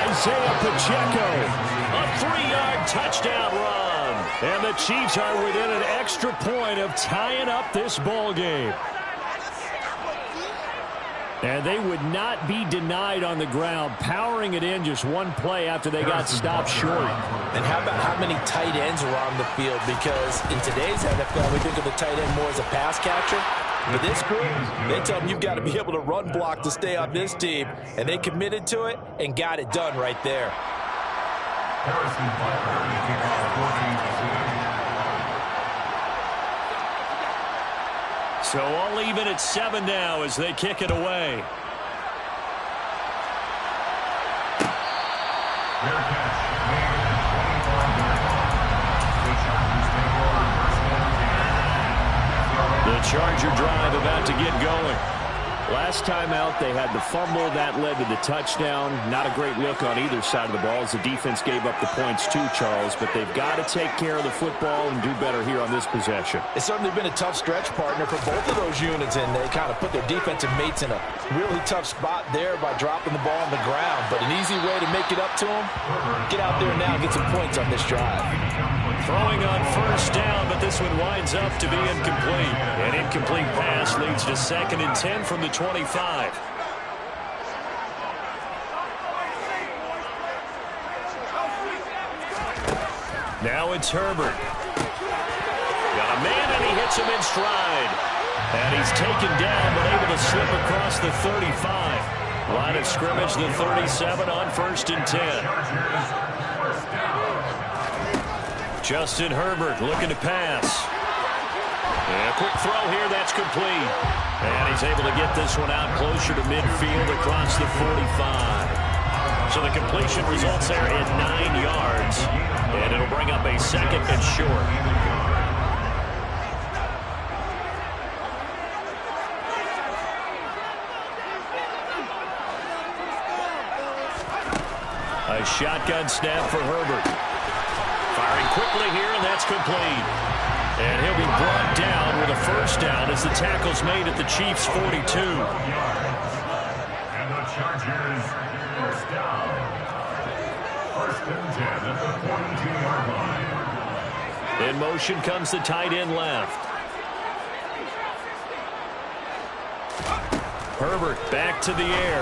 Isaiah Pacheco. A 3-yard touchdown run. And the Chiefs are within an extra point of tying up this ball game. And they would not be denied on the ground, powering it in just 1 play after they got stopped short. And how about how many tight ends are on the field? Because in today's NFL, we think of the tight end more as a pass catcher. But this group, they tell them you've got to be able to run block to stay on this team. And they committed to it and got it done right there. So all even at 7 now as they kick it away. Charger drive about to get going. Last time out, they had the fumble. That led to the touchdown. Not a great look on either side of the ball as the defense gave up the points too, Charles. But they've got to take care of the football and do better here on this possession. It's certainly been a tough stretch, partner, for both of those units, and they kind of put their defensive mates in a really tough spot there by dropping the ball on the ground. But an easy way to make it up to them, get out there now and get some points on this drive. Throwing on first down, but this one winds up to be incomplete. An incomplete pass leads to 2nd and 10 from the 25. Now it's Herbert. Got a man, and he hits him in stride. And he's taken down, but able to slip across the 35. Line of scrimmage, the 37 on 1st and 10. Justin Herbert looking to pass. And a quick throw here, that's complete. And he's able to get this one out closer to midfield across the 45. So the completion results there in 9 yards. And it'll bring up a 2nd and short. A shotgun snap for Herbert. Firing quickly here, and that's complete. And he'll be brought down with a first down as the tackle's made at the Chiefs' 42. And the Chargers, first down. 1st and 10 at the 42-yard line. In motion comes the tight end left. Herbert back to the air.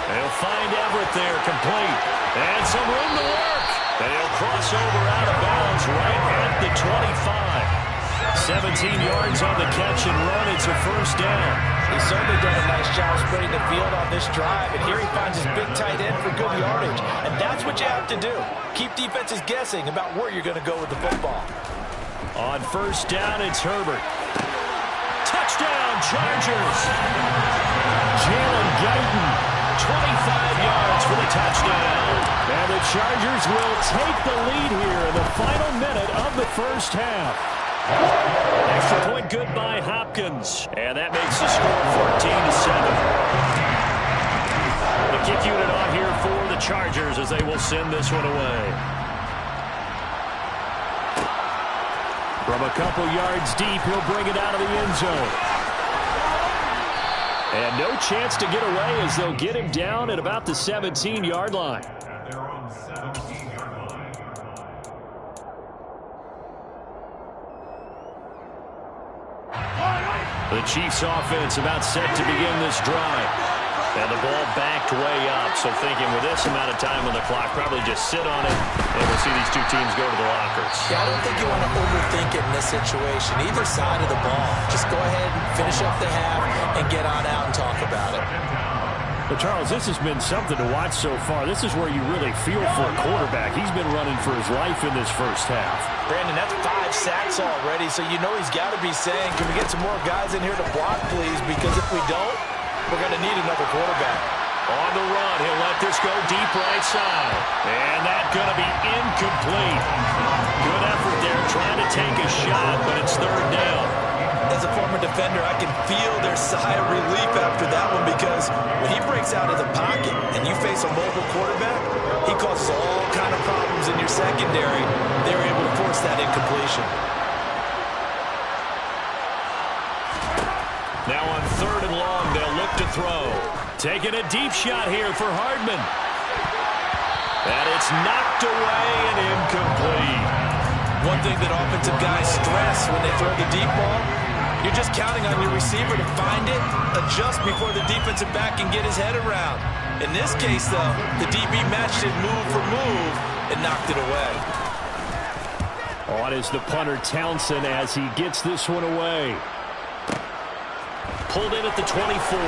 They'll find Everett there, complete. And some room to work. And he'll cross over out of bounds right at the 25. 17 yards on the catch and run. It's a first down. He's certainly done a nice job spreading the field on this drive. And here he finds his big tight end for good yardage. And that's what you have to do. Keep defenses guessing about where you're going to go with the football. On first down, it's Herbert. Touchdown, Chargers. Jalen Guyton. 25 yards for the touchdown. And the Chargers will take the lead here in the final minute of the first half. Extra point good by Hopkins. And that makes the score 14-7. The kick unit on here for the Chargers as they will send this one away. From a couple yards deep, he'll bring it out of the end zone. And no chance to get away as they'll get him down at about the 17-yard line. They're on 17-yard line. The Chiefs offense about set to begin this drive. And the ball backed way up. So thinking with this amount of time on the clock, probably just sit on it, and we'll see these two teams go to the lockers. Yeah, I don't think you want to overthink it in this situation. Either side of the ball. Just go ahead and finish up the half and get on out and talk about it. But, Charles, this has been something to watch so far. This is where you really feel for a quarterback. He's been running for his life in this first half. Brandon, that's 5 sacks already, so you know he's got to be saying, can we get some more guys in here to block, please? Because if we don't, we're going to need another quarterback. On the run, he'll let this go deep right side. And that's going to be incomplete. Good effort there trying to take a shot, but it's 3rd down. As a former defender, I can feel their sigh of relief after that one because when he breaks out of the pocket and you face a mobile quarterback, he causes all kind of problems in your secondary. They're able to force that incompletion. Now on 3rd and long, they'll look to throw. Taking a deep shot here for Hardman. And it's knocked away and incomplete. One thing that offensive guys stress when they throw the deep ball, you're just counting on your receiver to find it, adjust before the defensive back can get his head around. In this case, though, the DB matched it move for move and knocked it away. On is the punter Townsend as he gets this one away. Pulled in at the 24.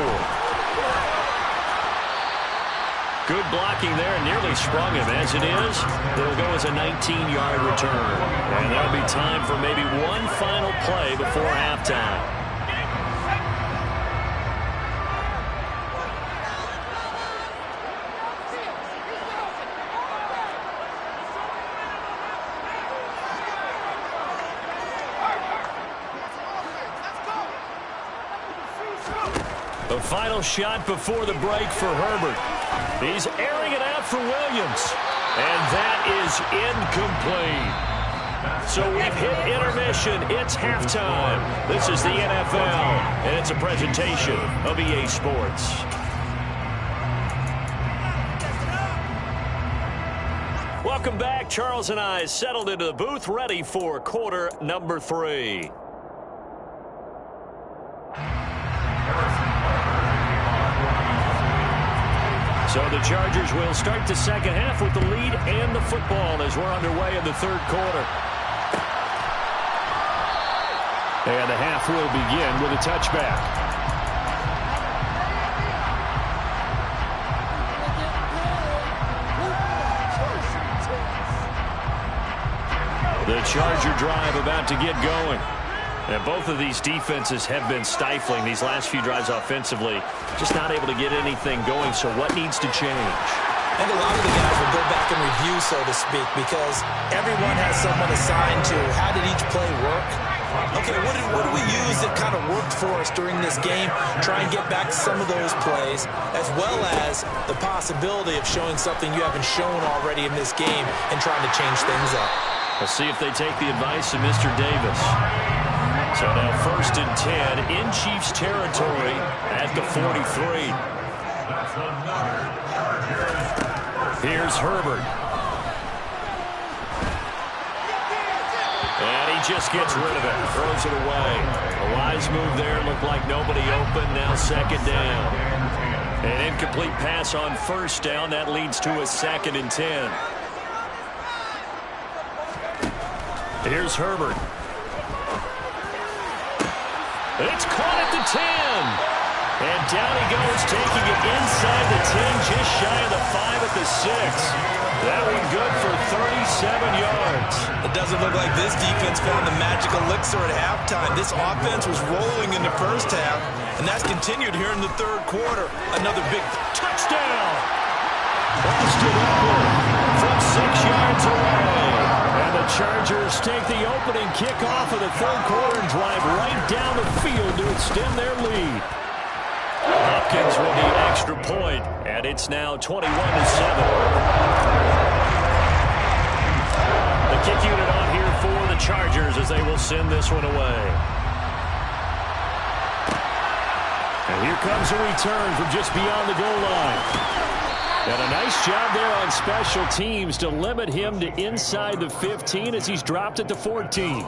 Good blocking there, nearly sprung him. As it is, it'll go as a 19-yard return. And there'll be time for maybe one final play before halftime. The final shot before the break for Herbert. He's airing it out for Williams. And that is incomplete. So we've hit intermission. It's halftime. This is the NFL, and it's a presentation of EA Sports. Welcome back. Charles and I settled into the booth, ready for quarter number 3. So the Chargers will start the second half with the lead and the football as we're underway in the third quarter. And the half will begin with a touchback. The Charger drive about to get going. And both of these defenses have been stifling these last few drives offensively. Just not able to get anything going, so what needs to change? I think a lot of the guys will go back and review, so to speak, because everyone has someone assigned to how did each play work. Okay, what do we use that kind of worked for us during this game? Try and get back to some of those plays, as well as the possibility of showing something you haven't shown already in this game and trying to change things up. We'll see if they take the advice of Mr. Davis. So now 1st and 10 in Chiefs territory at the 43. Here's Herbert. And he just gets rid of it. Throws it away. A wise move there. Looked like nobody open. Now 2nd down. An incomplete pass on 1st down. That leads to a 2nd and 10. Here's Herbert. It's caught at the 10. And down he goes, taking it inside the 10, just shy of the 5 at the 6. That one good for 37 yards. It doesn't look like this defense found the magical elixir at halftime. This offense was rolling in the first half, and that's continued here in the third quarter. Another big touchdown. Busted upward from 6 yards away. And the Chargers take the opening kickoff of the third quarter and drive right down the field to extend their lead. Hopkins with the extra point, and it's now 21-7. The kick unit on here for the Chargers as they will send this one away. And here comes a return from just beyond the goal line. And a nice job there on special teams to limit him to inside the 15 as he's dropped at the 14.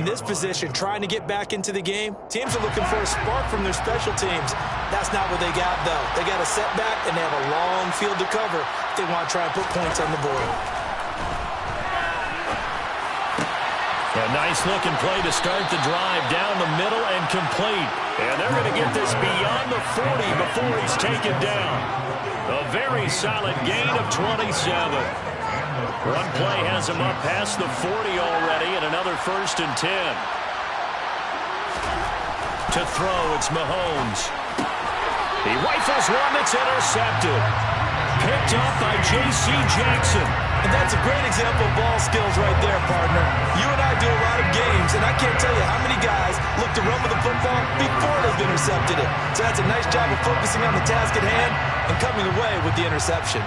In this position, trying to get back into the game, teams are looking for a spark from their special teams. That's not what they got, though. They got a setback, and they have a long field to cover if they want to try and put points on the board. A nice-looking play to start the drive down the middle and complete. And they're going to get this beyond the 40 before he's taken down. A very solid gain of 27. One play has him up past the 40 already, and another 1st and 10. To throw, it's Mahomes. He rifles one that's intercepted. Picked up by J.C. Jackson. And that's a great example of ball skills right there, partner. You and I do a lot of games, and I can't tell you how many guys look to run with the football before they've intercepted it. So that's a nice job of focusing on the task at hand and coming away with the interception.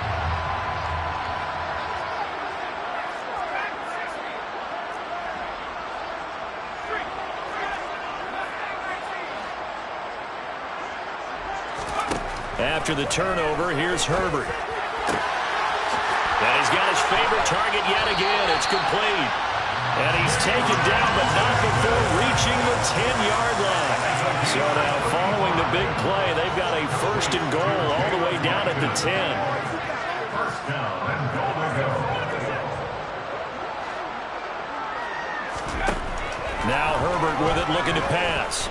After the turnover, here's Herbert. And he's got his favorite target yet again. It's complete. And he's taken down, but not before reaching the 10-yard line. So now following the big play, they've got a 1st and goal all the way down at the 10. 1st down and goal to go. Now Herbert with it, looking to pass.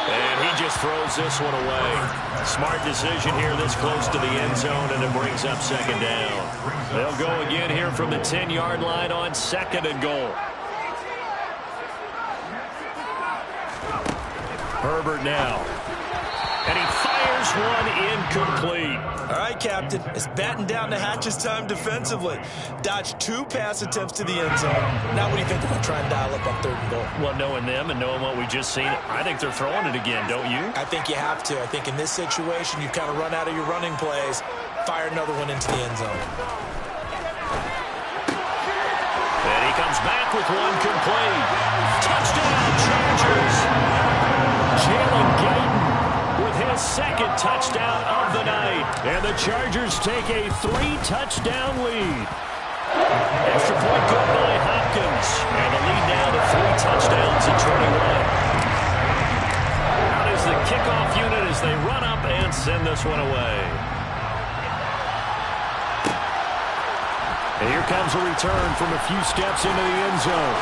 And he just throws this one away. Smart decision here this close to the end zone, and it brings up 2nd down. They'll go again here from the 10-yard line on 2nd and goal. Herbert now. And he fires one incomplete. All right, Captain. It's batten down the hatches time defensively. Dodged 2 pass attempts to the end zone. Now what do you think they're going to try and dial up on 3rd and goal? Well, knowing them and knowing what we just seen, I think they're throwing it again, don't you? I think you have to. I think in this situation, you've kind of run out of your running plays. Fire another one into the end zone. And he comes back with one complete. Touchdown, Chargers. Jalen Guyton with his 2nd touchdown of the night. And the Chargers take a 3-touchdown lead. Extra point good by Hopkins. And the lead now to 3 touchdowns at 21. Out is the kickoff unit as they run up and send this one away. And here comes a return from a few steps into the end zone.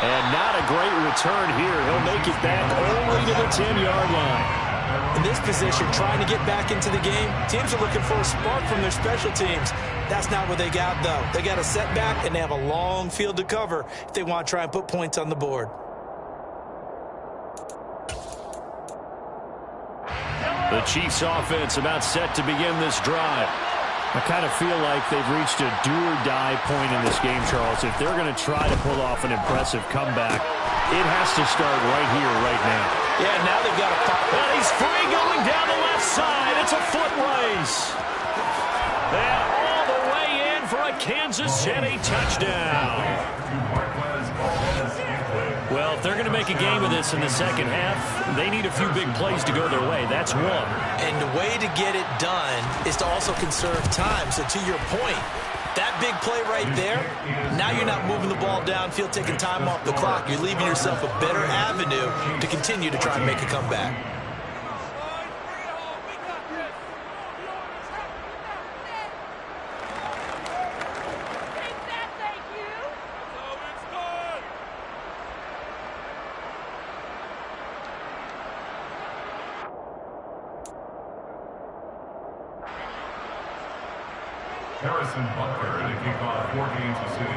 And not a great return here. He'll make it back only to the 10-yard line. In this position, trying to get back into the game, teams are looking for a spark from their special teams. That's not what they got, though. They got a setback, and they have a long field to cover if they want to try and put points on the board. The Chiefs offense about set to begin this drive. I kind of feel like they've reached a do-or-die point in this game, Charles. If they're going to try to pull off an impressive comeback, it has to start right here, right now. Yeah, now they've got to pop. And he's free going down the left side. It's a foot race. And all the way in for a Kansas City touchdown. Well, if they're going to make a game of this in the second half, they need a few big plays to go their way. That's one. And the way to get it done is to also conserve time. So to your point, that big play right there, now you're not moving the ball downfield, taking time off the clock. You're leaving yourself a better avenue to continue to try and make a comeback. Harrison Butker to kick off for Kansas City.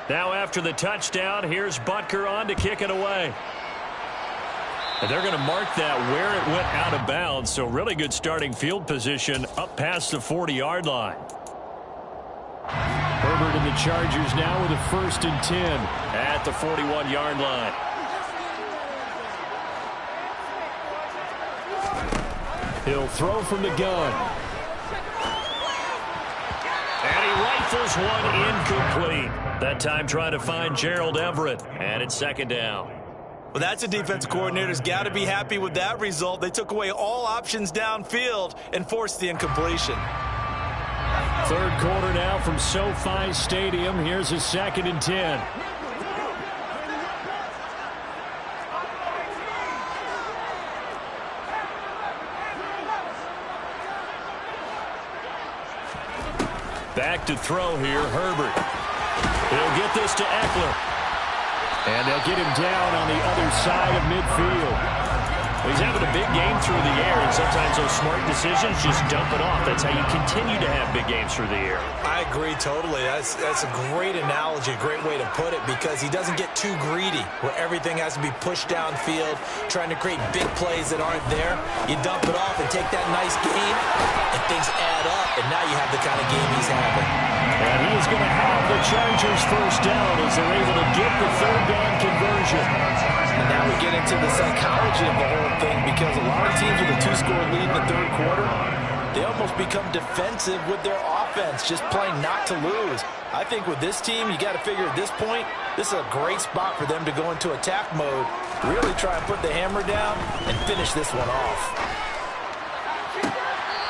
Now after the touchdown, here's Butker on to kick it away. And they're going to mark that where it went out of bounds, so really good starting field position up past the 40-yard line. Herbert and the Chargers now with a 1st and 10 at the 41-yard line. He'll throw from the gun. And he rifles one incomplete. That time trying to find Gerald Everett, and it's 2nd down. Well, that's a defensive coordinator's got to be happy with that result. They took away all options downfield and forced the incompletion. 3rd quarter now from SoFi Stadium. Here's a 2nd and 10. Back to throw here, Herbert. He'll get this to Eckler. And they'll get him down on the other side of midfield. He's having a big game through the air, and sometimes those smart decisions just dump it off. That's how you continue to have big games through the air. I agree totally. That's a great analogy, a great way to put it, because he doesn't get too greedy where everything has to be pushed downfield, trying to create big plays that aren't there. You dump it off and take that nice gain, and things add up, and now you have the kind of game he's having. And he is going to have the Chargers 1st down as they're able to get the 3rd down conversion. And now we get into the psychology of the whole thing, because a lot of teams with a 2-score lead in the 3rd quarter, they almost become defensive with their offense, just playing not to lose. I think with this team, you got to figure at this point, this is a great spot for them to go into attack mode, really try and put the hammer down and finish this one off.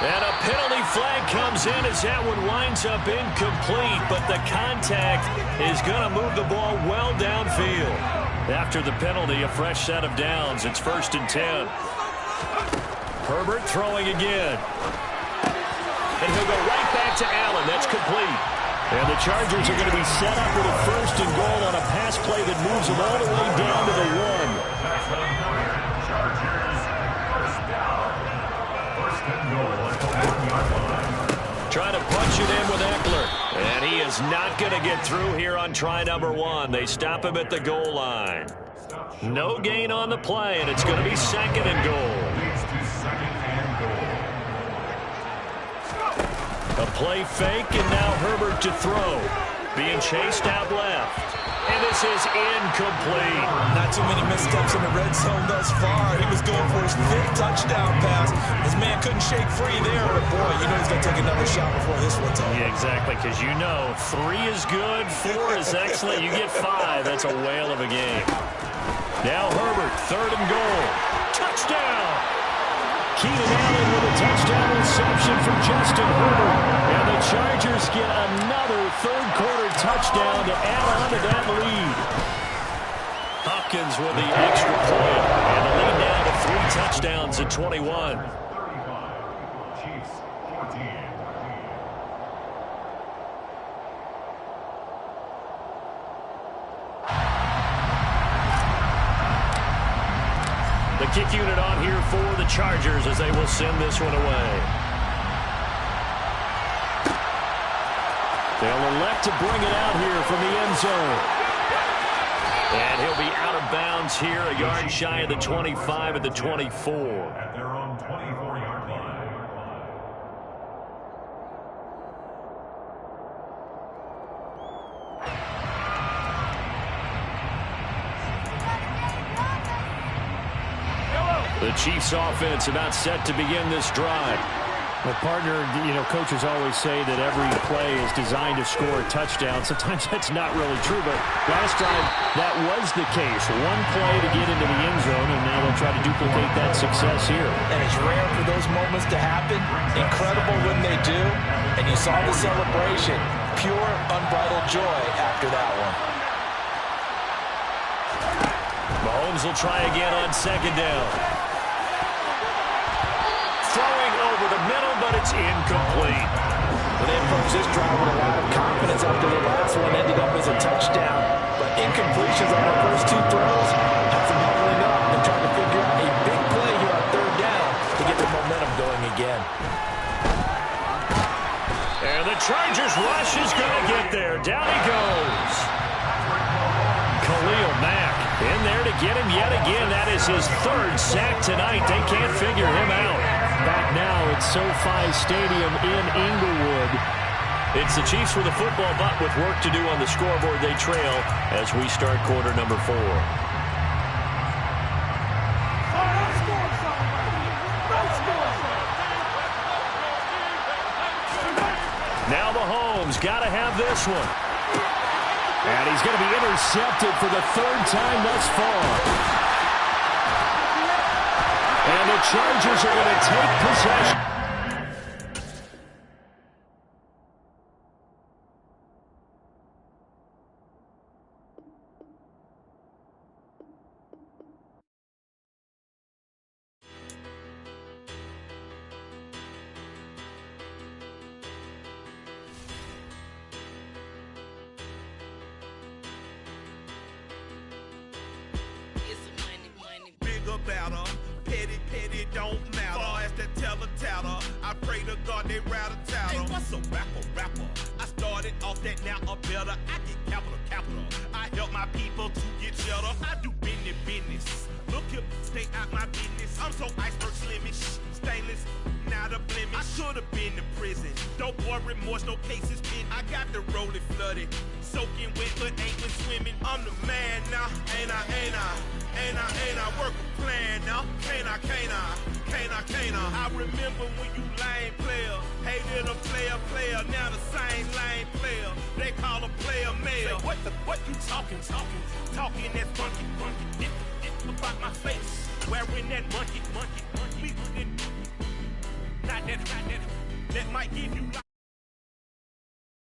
And a penalty flag comes in as that one winds up incomplete, but the contact is going to move the ball well downfield. After the penalty, a fresh set of downs. It's 1st and 10. Herbert throwing again. And he'll go right back to Allen. That's complete. And the Chargers are going to be set up with a 1st and goal on a pass play that moves them all the way down to the 1. That's the Chargers. First down. 1st and goal at the 1-yard line. Trying to punch it in with Eckler. And he is not going to get through here on try number 1. They stop him at the goal line. No gain on the play, and it's going to be 2nd and goal. Leads to 2nd and goal. A play fake, and now Herbert to throw. Being chased out left. And this is incomplete. Not too many missteps in the red zone thus far. He was going for his 5th touchdown pass. His man couldn't shake free there. But boy, you know he's going to take another shot before this one's over. Yeah, exactly, because you know 3 is good, 4 is excellent. You get 5. That's a whale of a game. Now Herbert, 3rd and goal. Touchdown! Keenan Allen with a touchdown reception for Justin Herbert. And the Chargers get another 3rd-quarter touchdown to add on to that lead. Hopkins with the extra point. And the lead now to 3 touchdowns at 21. 35. Chiefs 14. The kick unit on here for the Chargers as they will send this one away. They'll elect to bring it out here from the end zone. And he'll be out of bounds here, a yard shy of the 25 at the 24. At their own 24-yard line. The Chiefs offense about set to begin this drive. Well, partner, you know, coaches always say that every play is designed to score a touchdown. Sometimes that's not really true, but last time that was the case. 1 play to get into the end zone, and now they'll try to duplicate that success here. And it's rare for those moments to happen. Incredible when they do. And you saw the celebration. Pure, unbridled joy after that one. Mahomes will try again on 2nd down. Throwing over the middle, but it's incomplete. Well, they approached this drive with a lot of confidence after the last one ended up as a touchdown. But incompletions on the first 2 throws have them huddling up and trying to figure out a big play here on 3rd down to get the momentum going again. And the Chargers rush is going to get there. Down he goes. Khalil Mack in there to get him yet again. That is his 3rd sack tonight. They can't figure him out. Back now at SoFi Stadium in Inglewood. It's the Chiefs with a football, but with work to do on the scoreboard. They trail as we start quarter number 4. Now Mahomes got to have this one. And he's going to be intercepted for the 3rd time thus far. And the Chargers are going to take possession. Better, petty don't matter. Far as the teller, I pray to God they rattle tattle. Hey, what's a rapper? I started off that, now I'm better. I get capital. I help my people to get cheddar. I do business. Look here, stay out my business. I'm so iceberg slimish, stainless, not a blemish. I should have been to prison. Don't boy remorse, no cases pinned. I got the rolling flooded, soaking wet, but ain't been swimming. I'm the man now, ain't I? Work a plan now, can't I? I remember when you lame player, hated a player, now the same lame player. They call a player mayor. Say, what you talking that funky, about my face, wearing that monkey, not that might give you life.